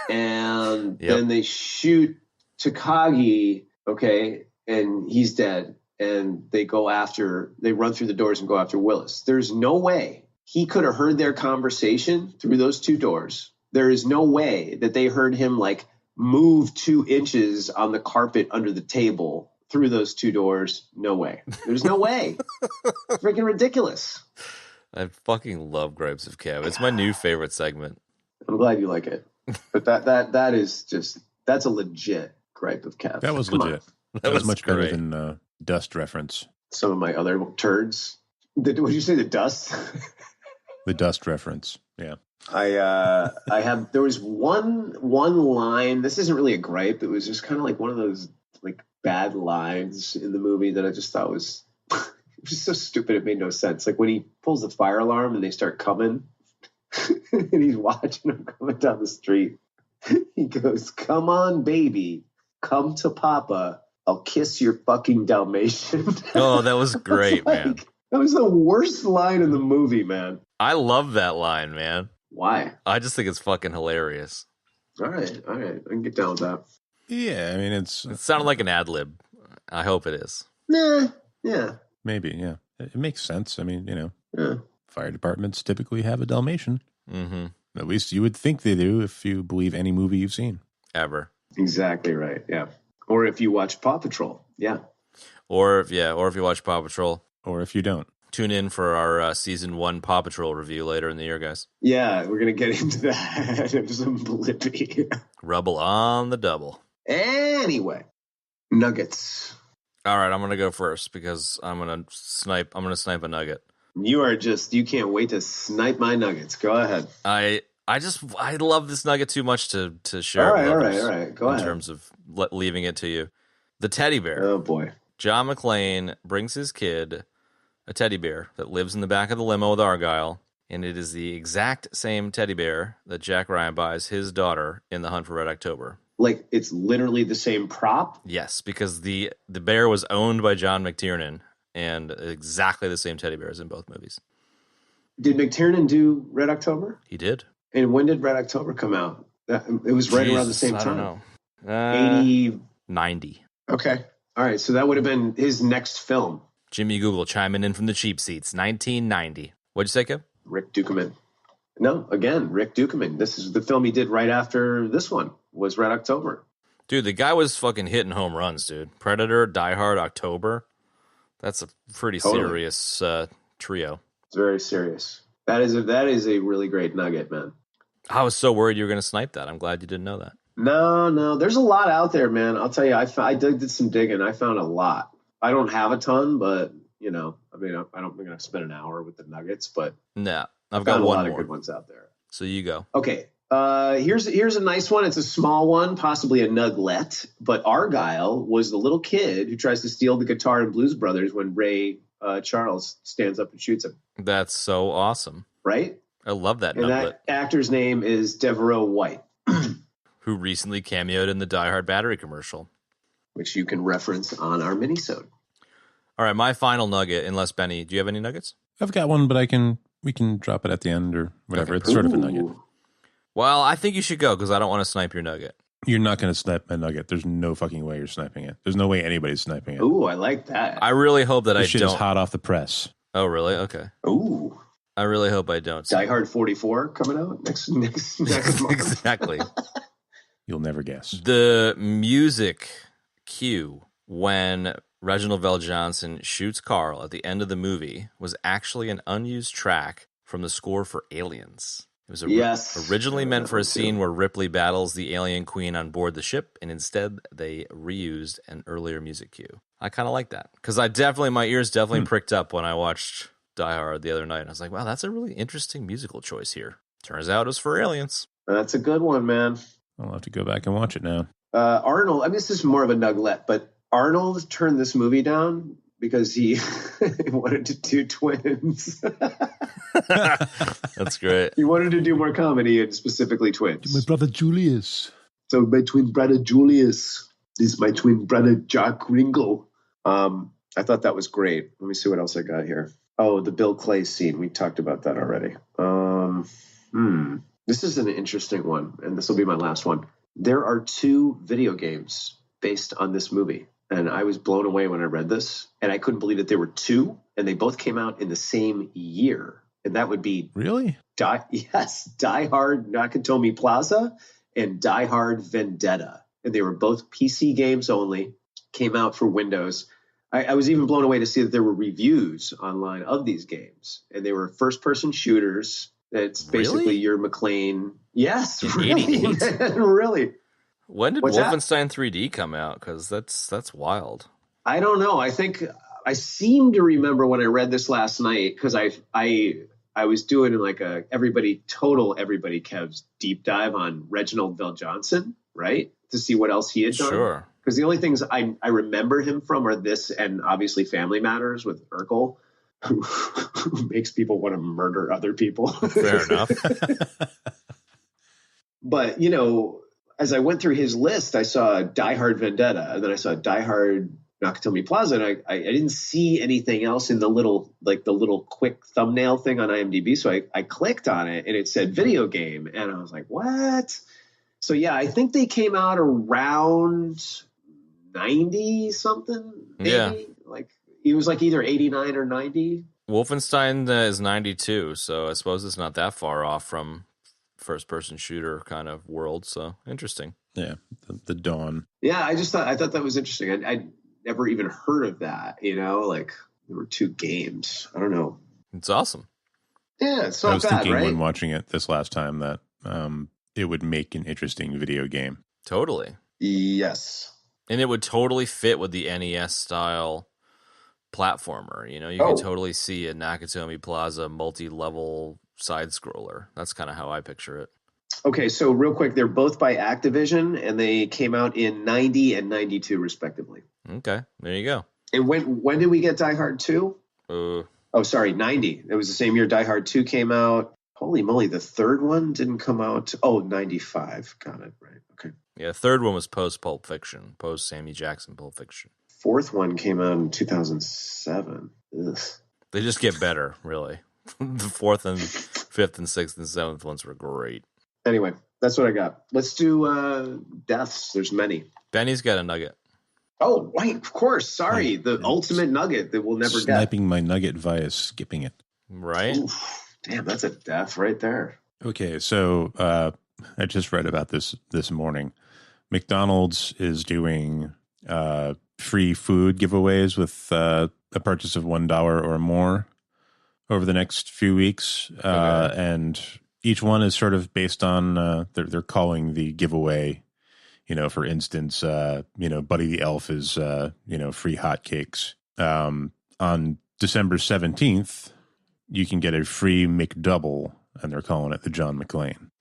Speaker 2: And then they shoot Takagi, okay, and he's dead. And they run through the doors and go after Willis. There's no way he could have heard their conversation through those two doors. There is no way that they heard him like move 2 inches on the carpet under the table through those two doors. No way. There's no way. It's freaking ridiculous.
Speaker 3: I fucking love Gripes of Kev. It's my new favorite segment.
Speaker 2: I'm glad you like it. But that is just, that's a legit gripe of Kev.
Speaker 4: That was legit. That was much better than Dust reference.
Speaker 2: Some of my other turds. Would you say the Dust?
Speaker 4: The Dust reference. Yeah.
Speaker 2: There was one line. This isn't really a gripe. It was just kind of like one of those like bad lines in the movie that I just thought was it was so stupid. It made no sense. Like when he pulls the fire alarm and they start coming, and he's watching them coming down the street. He goes, "Come on, baby, come to Papa. I'll kiss your fucking Dalmatian."
Speaker 3: Oh, that was great, man.
Speaker 2: That was the worst line in the movie, man.
Speaker 3: I love that line, man.
Speaker 2: Why?
Speaker 3: I just think it's fucking hilarious.
Speaker 2: All right. I can get down with that.
Speaker 4: Yeah, I mean,
Speaker 3: It sounded like an ad lib. I hope it is.
Speaker 2: Nah, yeah.
Speaker 4: Maybe, yeah. It makes sense. I mean,
Speaker 2: Yeah.
Speaker 4: Fire departments typically have a Dalmatian.
Speaker 3: Mm-hmm.
Speaker 4: At least you would think they do if you believe any movie you've seen.
Speaker 3: Ever.
Speaker 2: Exactly right, yeah. Or if you watch Paw Patrol, yeah.
Speaker 3: Or if you watch Paw Patrol.
Speaker 4: Or if you don't.
Speaker 3: Tune in for our season 1 Paw Patrol review later in the year, guys.
Speaker 2: Yeah, we're going to get into that. Some Blippi.
Speaker 3: Rubble on the double.
Speaker 2: Anyway, Nuggets.
Speaker 3: All right, I'm going to go first because I'm going to snipe a nugget.
Speaker 2: You can't wait to snipe my Nuggets. Go ahead.
Speaker 3: I love this nugget too much to share
Speaker 2: All
Speaker 3: with others.
Speaker 2: right. Go ahead.
Speaker 3: In terms of leaving it to you. The teddy bear.
Speaker 2: Oh, boy.
Speaker 3: John McClane brings his kid a teddy bear that lives in the back of the limo with Argyle, and it is the exact same teddy bear that Jack Ryan buys his daughter in The Hunt for Red October.
Speaker 2: Like, it's literally the same prop?
Speaker 3: Yes, because the bear was owned by John McTiernan, and exactly the same teddy bears in both movies.
Speaker 2: Did McTiernan do Red October?
Speaker 3: He did.
Speaker 2: And when did Red October come out? It was right around the same time.
Speaker 3: I don't know.
Speaker 2: 80.
Speaker 3: 90.
Speaker 2: Okay. All right. So that would have been his next film.
Speaker 3: Jimmy Google chiming in from the cheap seats. 1990. What'd you say, Kev?
Speaker 2: Rick Ducommun. No, again, Rick Ducommun. This is the film he did right after this one, was Red October.
Speaker 3: Dude, the guy was fucking hitting home runs, dude. Predator, Die Hard, October. That's a pretty serious trio.
Speaker 2: It's very serious. That is a really great nugget, man.
Speaker 3: I was so worried you were going to snipe that. I'm glad you didn't know that.
Speaker 2: No. There's a lot out there, man. I'll tell you, I did some digging. I found a lot. I don't have a ton, but, I'm going to spend an hour with the nuggets, but
Speaker 3: no, I've got one
Speaker 2: lot
Speaker 3: more.
Speaker 2: Of good ones out there.
Speaker 3: So you go.
Speaker 2: Okay. Here's a nice one. It's a small one, possibly a nuglet, but Argyle was the little kid who tries to steal the guitar in Blues Brothers when Ray Charles stands up and shoots him.
Speaker 3: That's so awesome.
Speaker 2: Right?
Speaker 3: I love that
Speaker 2: and
Speaker 3: nugget.
Speaker 2: That actor's name is Devereaux White.
Speaker 3: Who recently cameoed in the Die Hard battery commercial.
Speaker 2: Which you can reference on our minisode.
Speaker 3: All right, my final nugget, unless Benny, do you have any nuggets?
Speaker 4: I've got one, but we can drop it at the end or whatever.
Speaker 3: Okay.
Speaker 4: It's sort of a nugget.
Speaker 3: Well, I think you should go because I don't want to snipe your nugget.
Speaker 4: You're not going to snipe my nugget. There's no fucking way you're sniping it. There's no way anybody's sniping it.
Speaker 2: Ooh, I like that.
Speaker 3: I really hope that
Speaker 4: this
Speaker 3: I
Speaker 4: shit
Speaker 3: don't.
Speaker 4: Is hot off the press.
Speaker 3: Oh, really? Okay.
Speaker 2: Ooh.
Speaker 3: I really hope I don't.
Speaker 2: Die Hard 44 coming out next month.
Speaker 3: Exactly.
Speaker 4: You'll never guess.
Speaker 3: The music cue when Reginald Vell Johnson shoots Carl at the end of the movie was actually an unused track from the score for Aliens. It was originally meant for a scene where Ripley battles the alien queen on board the ship, and instead they reused an earlier music cue. I kind of like that, because my ears definitely pricked up when I watched Die Hard the other night. I was like, wow, that's a really interesting musical choice here. Turns out it was for Aliens.
Speaker 2: That's a good one, man.
Speaker 4: I'll have to go back and watch it now.
Speaker 2: Arnold, I mean, this is more of a nuglet, but Arnold turned this movie down because he wanted to do twins.
Speaker 3: That's great.
Speaker 2: He wanted to do more comedy and specifically twins.
Speaker 4: My brother Julius.
Speaker 2: So my twin brother Julius is my twin brother Jack Ringo. I thought that was great. Let me see what else I got here. Oh, the Bill Clay scene. We talked about that already. This is an interesting one, and this will be my last one. There are 2 video games based on this movie. And I was blown away when I read this, and I couldn't believe that there were 2, and they both came out in the same year. And that would be
Speaker 4: really
Speaker 2: Die Hard Nakitomi Plaza and Die Hard Vendetta. And they were both PC games only, came out for Windows. I was even blown away to see that there were reviews online of these games, and they were first-person shooters. It's basically your McClane. Yes, really, man, really.
Speaker 3: When did Wolfenstein 3D come out? Because that's wild.
Speaker 2: I don't know. I think I seem to remember when I read this last night, because I was doing like everybody Kev's deep dive on Reginald Vell Johnson, right, to see what else he had done.
Speaker 3: Sure.
Speaker 2: Because the only things I remember him from are this and obviously Family Matters with Urkel, who makes people want to murder other people.
Speaker 3: Fair enough.
Speaker 2: But as I went through his list, I saw Die Hard Vendetta, and then I saw Die Hard Nakatomi Plaza, and I didn't see anything else in the little quick thumbnail thing on IMDb. So I clicked on it, and it said video game, and I was like, what? So yeah, I think they came out around 90 something. Maybe.
Speaker 3: Yeah,
Speaker 2: like it was like either 89 or 90.
Speaker 3: Wolfenstein is 92, so I suppose it's not that far off from first-person shooter kind of world, so interesting.
Speaker 4: Yeah, the dawn.
Speaker 2: Yeah, I thought that was interesting. I'd never even heard of that. Like there were 2 games. I don't know.
Speaker 3: It's awesome.
Speaker 2: Yeah, it's not bad, right?
Speaker 4: I was thinking when watching it this last time that it would make an interesting video game.
Speaker 3: Totally.
Speaker 2: Yes.
Speaker 3: And it would totally fit with the NES style platformer. You can totally see a Nakatomi Plaza multi-level side scroller. That's kind of how I picture it.
Speaker 2: Okay, so real quick, they're both by Activision, and they came out in 90 and 92 respectively.
Speaker 3: Okay, there you go.
Speaker 2: And when did we get Die Hard 2? 90. It was the same year Die Hard 2 came out. Holy moly, the third one didn't come out. 95. Got it, right. Okay.
Speaker 3: Yeah, third one was post Pulp Fiction, post Sammy Jackson Pulp Fiction.
Speaker 2: Fourth one came out in 2007. Ugh.
Speaker 3: They just get better, really. The fourth and fifth and sixth and seventh ones were great.
Speaker 2: Anyway, that's what I got. Let's do deaths. There's many.
Speaker 3: Benny's got a nugget.
Speaker 2: Oh, right, of course. Sorry, the ultimate nugget that we'll never get.
Speaker 4: Sniping my nugget via skipping it.
Speaker 3: Right?
Speaker 2: Oof, damn, that's a death right there.
Speaker 4: Okay, so I just read about this morning. McDonald's is doing free food giveaways with a purchase of $1 or more over the next few weeks, and each one is sort of based on they're calling the giveaway. For instance, Buddy the Elf is free hotcakes. On December 17th, you can get a free McDouble, and they're calling it the John McClane.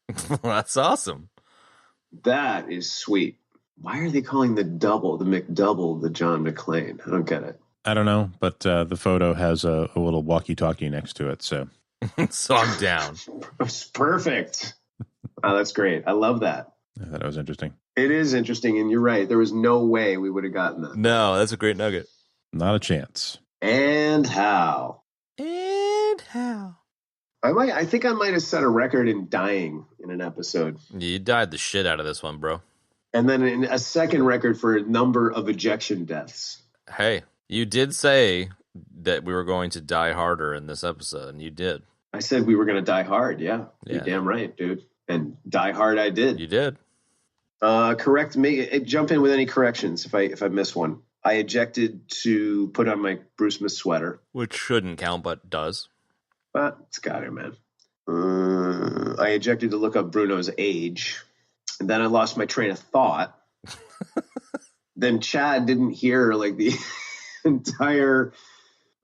Speaker 3: That's awesome.
Speaker 2: That is sweet. Why are they calling the McDouble, the John McClane? I don't get it.
Speaker 4: I don't know, but the photo has a little walkie-talkie next to it, so.
Speaker 3: So I'm down.
Speaker 2: It's perfect. Oh, that's great. I love that.
Speaker 4: I thought it was interesting.
Speaker 2: It is interesting, and you're right. There was no way we would have gotten that.
Speaker 3: No, that's a great nugget.
Speaker 4: Not a chance.
Speaker 2: And how? I think I might have set a record in dying in an episode.
Speaker 3: You died the shit out of this one, bro.
Speaker 2: And then a second record for a number of ejection deaths.
Speaker 3: Hey, you did say that we were going to die harder in this episode, and you did.
Speaker 2: I said we were going to die hard, yeah. You're damn right, dude. And die hard I did.
Speaker 3: You did.
Speaker 2: Correct me. Jump in with any corrections if I miss one. I ejected to put on my Brucemas sweater.
Speaker 3: Which shouldn't count, but does.
Speaker 2: But it's got it, man. I ejected to look up Bruno's age. And then I lost my train of thought. Then Chad didn't hear like the entire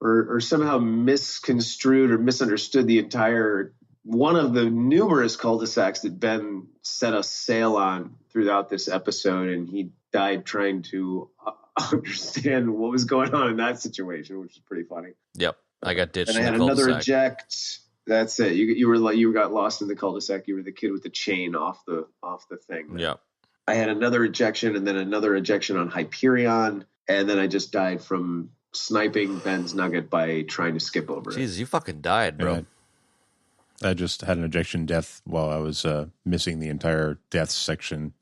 Speaker 2: or somehow misconstrued or misunderstood the entire one of the numerous cul-de-sacs that Ben set us sail on throughout this episode, and he died trying to understand what was going on in that situation, which is pretty funny.
Speaker 3: Yep, I got ditched.
Speaker 2: And I had another eject. That's it. You got lost in the cul-de-sac. You were the kid with the chain off the thing.
Speaker 3: Yep.
Speaker 2: I had another ejection, and then another ejection on Hyperion, and then I just died from sniping Ben's nugget by trying to skip over it.
Speaker 3: Jesus, you fucking died, bro.
Speaker 4: And I just had an ejection death while I was missing the entire deaths section,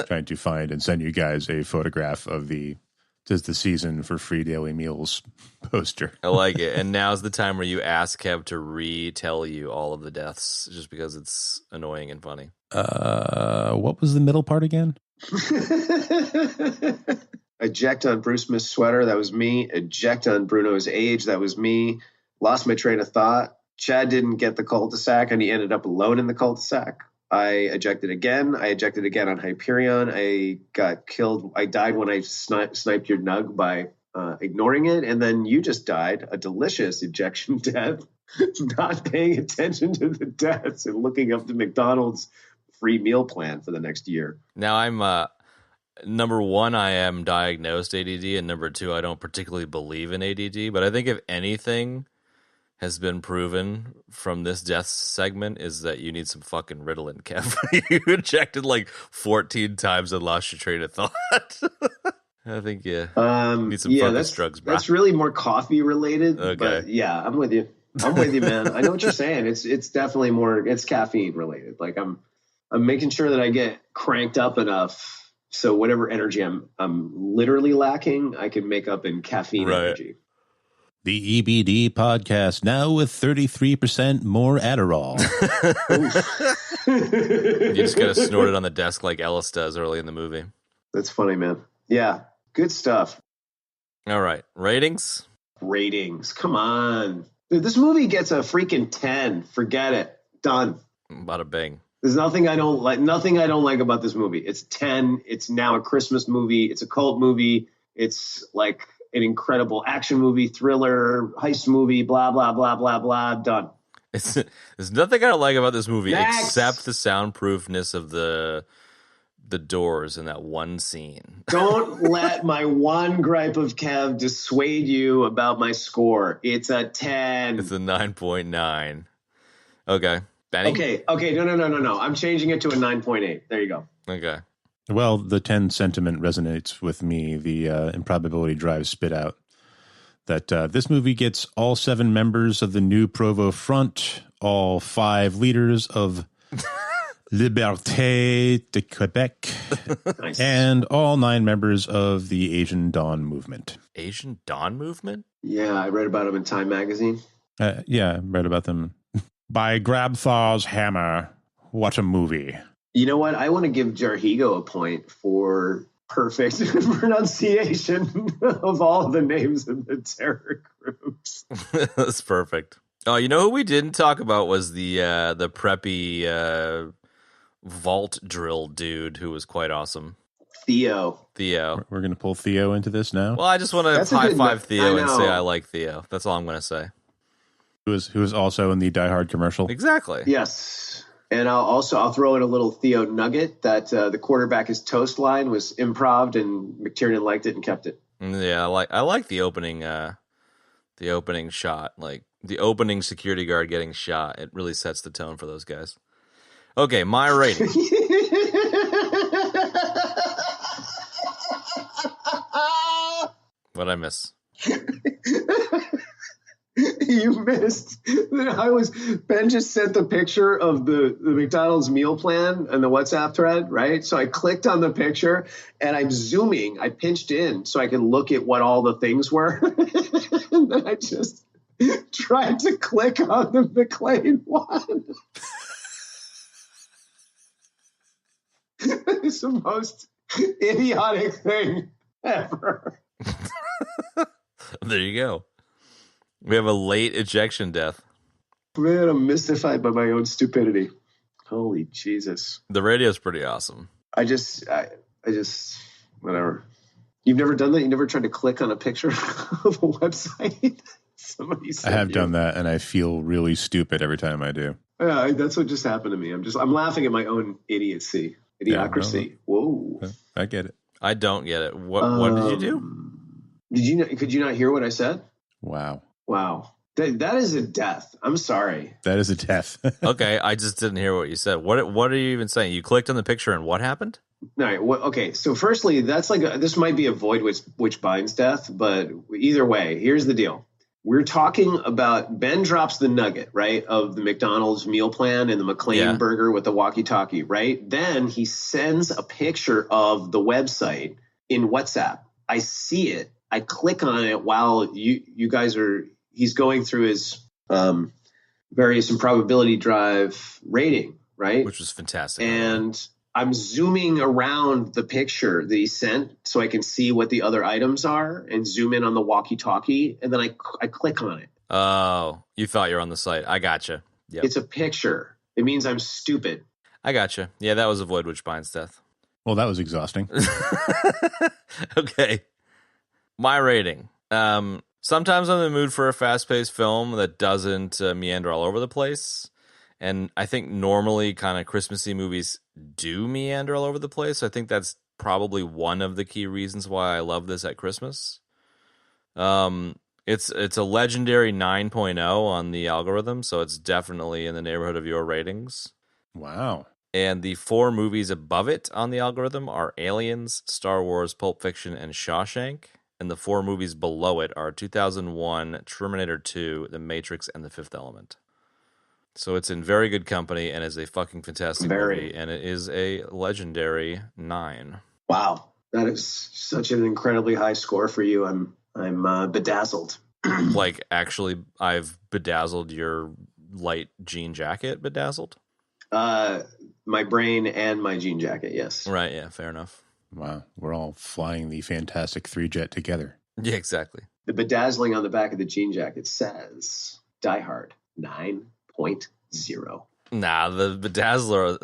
Speaker 4: trying to find and send you guys a photograph of the "'Tis the Season for Free Daily Meals" poster.
Speaker 3: I like it. And now's the time where you ask Kev to retell you all of the deaths, just because it's annoying and funny.
Speaker 4: What was the middle part again?
Speaker 2: Eject on Brucemas sweater, that was me. Eject on Bruno's age, that was me. Lost my train of thought. Chad didn't get the cul-de-sac, and he ended up alone in the cul-de-sac. I ejected again. I ejected again on Hyperion. I got killed. I died when I sniped your nug by ignoring it, and then you just died. A delicious ejection death. Not paying attention to the deaths and looking up the McDonald's free meal plan for the next year.
Speaker 3: Now I'm number one, I am diagnosed ADD, and number two, I don't particularly believe in ADD. But I think if anything has been proven from this death segment is that you need some fucking Ritalin, Kev. You ejected like 14 times and lost your train of thought. I think you need some focus drugs, bro.
Speaker 2: That's really more coffee related.
Speaker 3: Okay.
Speaker 2: But yeah, I'm with you. I'm with you, man. I know what you're saying. It's definitely more. It's caffeine related. Like I'm making sure that I get cranked up enough so whatever energy I'm literally lacking, I can make up in caffeine energy.
Speaker 4: The EBD podcast now with 33% more Adderall.
Speaker 3: You just got to snort it on the desk like Ellis does early in the movie.
Speaker 2: That's funny, man. Yeah, good stuff.
Speaker 3: All right, ratings.
Speaker 2: Come on. Dude, this movie gets a freaking 10. Forget it. Done.
Speaker 3: Bada bing.
Speaker 2: There's nothing I don't like. Nothing I don't like about this movie. It's 10. It's now a Christmas movie. It's a cult movie. It's like an incredible action movie, thriller, heist movie, blah, blah, blah, blah, blah. Done.
Speaker 3: There's nothing I don't like about this movie
Speaker 2: Next.
Speaker 3: except the soundproofness of the doors in that one scene.
Speaker 2: Don't let my one gripe of Kev dissuade you about my score. It's a 10.
Speaker 3: It's a 9.9. Okay. Benny?
Speaker 2: Okay. No. I'm changing it to a 9.8. There you go.
Speaker 3: Okay.
Speaker 4: Well, the 10 sentiment resonates with me. The improbability drive spit out that this movie gets all 7 members of the new Provo Front, all 5 leaders of Liberté de Quebec,
Speaker 2: Nice.
Speaker 4: and all 9 members of the Asian Dawn movement.
Speaker 3: Asian Dawn movement?
Speaker 2: Yeah, I read about him in Time magazine.
Speaker 4: Yeah, I read about them. By Grabthaw's hammer, what a movie.
Speaker 2: You know what? I want to give Jarhigo a point for perfect pronunciation of all the names of the terror groups.
Speaker 3: That's perfect. Oh, you know who we didn't talk about was the preppy vault drill dude who was quite awesome.
Speaker 2: Theo.
Speaker 3: Theo.
Speaker 4: We're going to pull Theo into this now.
Speaker 3: Well, I just want
Speaker 2: That's
Speaker 3: to
Speaker 2: a
Speaker 3: high
Speaker 2: good
Speaker 3: five Theo
Speaker 2: I
Speaker 3: and
Speaker 2: know.
Speaker 3: say I like Theo. That's all I'm going to say.
Speaker 4: Who was also in the Die Hard commercial.
Speaker 3: Exactly.
Speaker 2: Yes. And I'll throw in a little Theo nugget that the quarterback is toast line was improv and McTiernan liked it and kept it.
Speaker 3: Yeah, I like the opening shot, like the opening security guard getting shot. It really sets the tone for those guys. Okay, my rating. What'd I miss?
Speaker 2: You missed. Ben just sent the picture of the McDonald's meal plan and the WhatsApp thread, right? So I clicked on the picture and I'm zooming. I pinched in so I could look at what all the things were. And then I just tried to click on the McLean one. It's the most idiotic thing ever.
Speaker 3: There you go. We have a late ejection death.
Speaker 2: Man, I'm mystified by my own stupidity. Holy Jesus.
Speaker 3: The radio's pretty awesome.
Speaker 2: I just, whatever. You've never done that? You never tried to click on a picture of a website? Somebody said
Speaker 4: I have done that, and I feel really stupid every time I do.
Speaker 2: Yeah, that's what just happened to me. I'm laughing at my own idiocracy. Idiocracy. Whoa.
Speaker 4: I get it.
Speaker 3: I don't get it. What did you do?
Speaker 2: Could you not hear what I said?
Speaker 4: Wow.
Speaker 2: That is a death. I'm sorry.
Speaker 4: That is a death.
Speaker 3: Okay, I just didn't hear what you said. What are you even saying? You clicked on the picture and what happened?
Speaker 2: All right. Okay. So firstly, that's this might be a void which binds death, but either way, here's the deal. We're talking about Ben drops the nugget, right, of the McDonald's meal plan and the McLean burger with the walkie-talkie, right? Then he sends a picture of the website in WhatsApp. I see it. I click on it while you guys are. He's going through his various improbability drive rating, right?
Speaker 3: Which was fantastic.
Speaker 2: And I'm zooming around the picture that he sent so I can see what the other items are and zoom in on the walkie-talkie. And then I click on it.
Speaker 3: Oh, you thought you were on the site. I gotcha. Yep.
Speaker 2: It's a picture. It means I'm stupid.
Speaker 3: I gotcha. Yeah, that was a void which binds death.
Speaker 4: Well, that was exhausting.
Speaker 3: Okay. My rating. Sometimes I'm in the mood for a fast-paced film that doesn't meander all over the place. And I think normally kind of Christmassy movies do meander all over the place. I think that's probably one of the key reasons why I love this at Christmas. It's a legendary 9.0 on the algorithm, so it's definitely in the neighborhood of your ratings.
Speaker 4: Wow.
Speaker 3: And the 4 movies above it on the algorithm are Aliens, Star Wars, Pulp Fiction, and Shawshank. And the 4 movies below it are 2001, Terminator 2, The Matrix, and The Fifth Element. So it's in very good company and is a fucking fantastic movie, and it is a legendary 9.
Speaker 2: Wow, that is such an incredibly high score for you. I'm bedazzled.
Speaker 3: Like, actually, I've bedazzled your light jean jacket. Bedazzled?
Speaker 2: My brain and my jean jacket. Yes.
Speaker 3: Right. Yeah. Fair enough.
Speaker 4: Wow, we're all flying the Fantastic 3-jet together.
Speaker 3: Yeah. Exactly.
Speaker 2: The bedazzling on the back of the jean jacket says Die Hard 9.0.
Speaker 3: Nah, the bedazzler,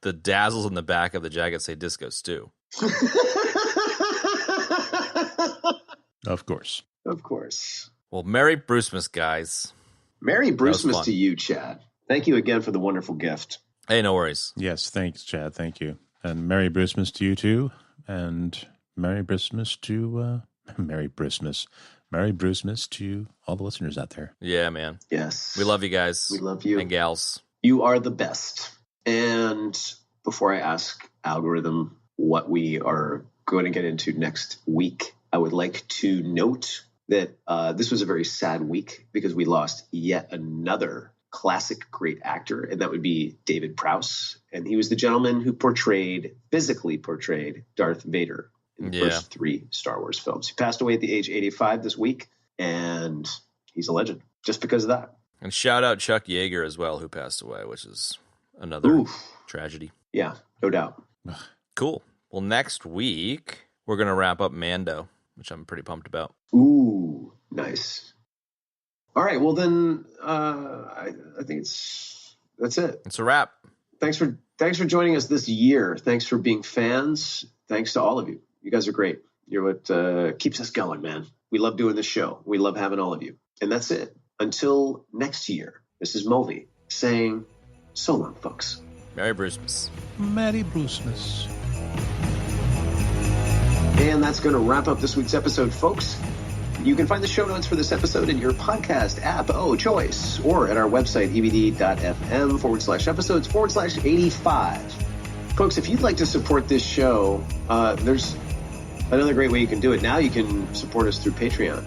Speaker 3: the dazzles in the back of the jacket say Disco Stew.
Speaker 4: Of course.
Speaker 2: Of course.
Speaker 3: Well, Merry Brucemas, guys.
Speaker 2: Merry Brucemas to you, Chad. Thank you again for the wonderful gift.
Speaker 3: Hey, no worries.
Speaker 4: Yes, thanks, Chad. Thank you. And Merry Brucemas to you, too. And Merry Brucemas to... Merry Brucemas. Merry Brucemas to all the listeners out there.
Speaker 3: Yeah, man.
Speaker 2: Yes.
Speaker 3: We love you guys.
Speaker 2: We love you.
Speaker 3: And gals.
Speaker 2: You are the best. And before I ask Algorithm what we are going to get into next week, I would like to note that this was a very sad week because we lost yet another classic great actor, and that would be David Prowse. And he was the gentleman who physically portrayed Darth Vader in the first 3 Star Wars films. He passed away at the age 85 this week, and he's a legend just because of that.
Speaker 3: And shout out Chuck Yeager as well, who passed away, which is another tragedy.
Speaker 2: Yeah, no doubt.
Speaker 3: Cool. Well, next week, we're going to wrap up Mando, which I'm pretty pumped about.
Speaker 2: Ooh, nice. All right, well then, I think that's it.
Speaker 3: It's a wrap.
Speaker 2: Thanks for joining us this year. Thanks for being fans. Thanks to all of you. You guys are great. You're what keeps us going, man. We love doing this show. We love having all of you. And that's it. Until next year, this is Mulvey saying so long, folks.
Speaker 3: Merry Brucemas.
Speaker 4: Merry Brucemas.
Speaker 2: And that's going to wrap up this week's episode, folks. You can find the show notes for this episode in your podcast app, choice, or at our website, ebd.fm/episodes/85. Folks, if you'd like to support this show, there's another great way you can do it. Now you can support us through Patreon,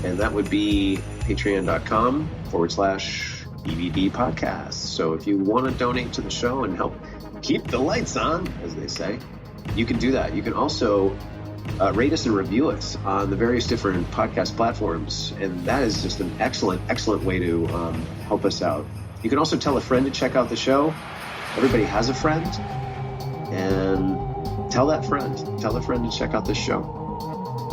Speaker 2: and that would be patreon.com/EBD podcast. So if you want to donate to the show and help keep the lights on, as they say, you can do that. You can also rate us and review us on the various different podcast platforms, and that is just an excellent way to help us out. You can also tell a friend to check out the show. Everybody has a friend. and tell that friend to check out this show.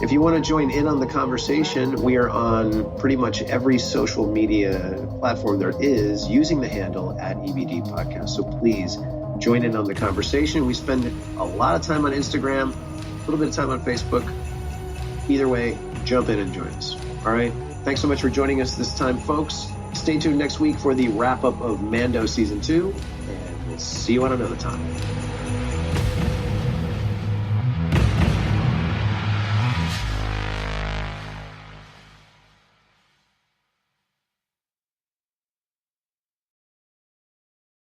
Speaker 2: If you want to join in on the conversation, we are on pretty much every social media platform there is using the handle @EBD Podcast. So please join in on the conversation. We spend a lot of time on Instagram, a little bit of time on Facebook. Either way, jump in and join us. All right. Thanks so much for joining us this time, folks. Stay tuned next week for the wrap-up of Mando Season 2, and we'll see you on another time.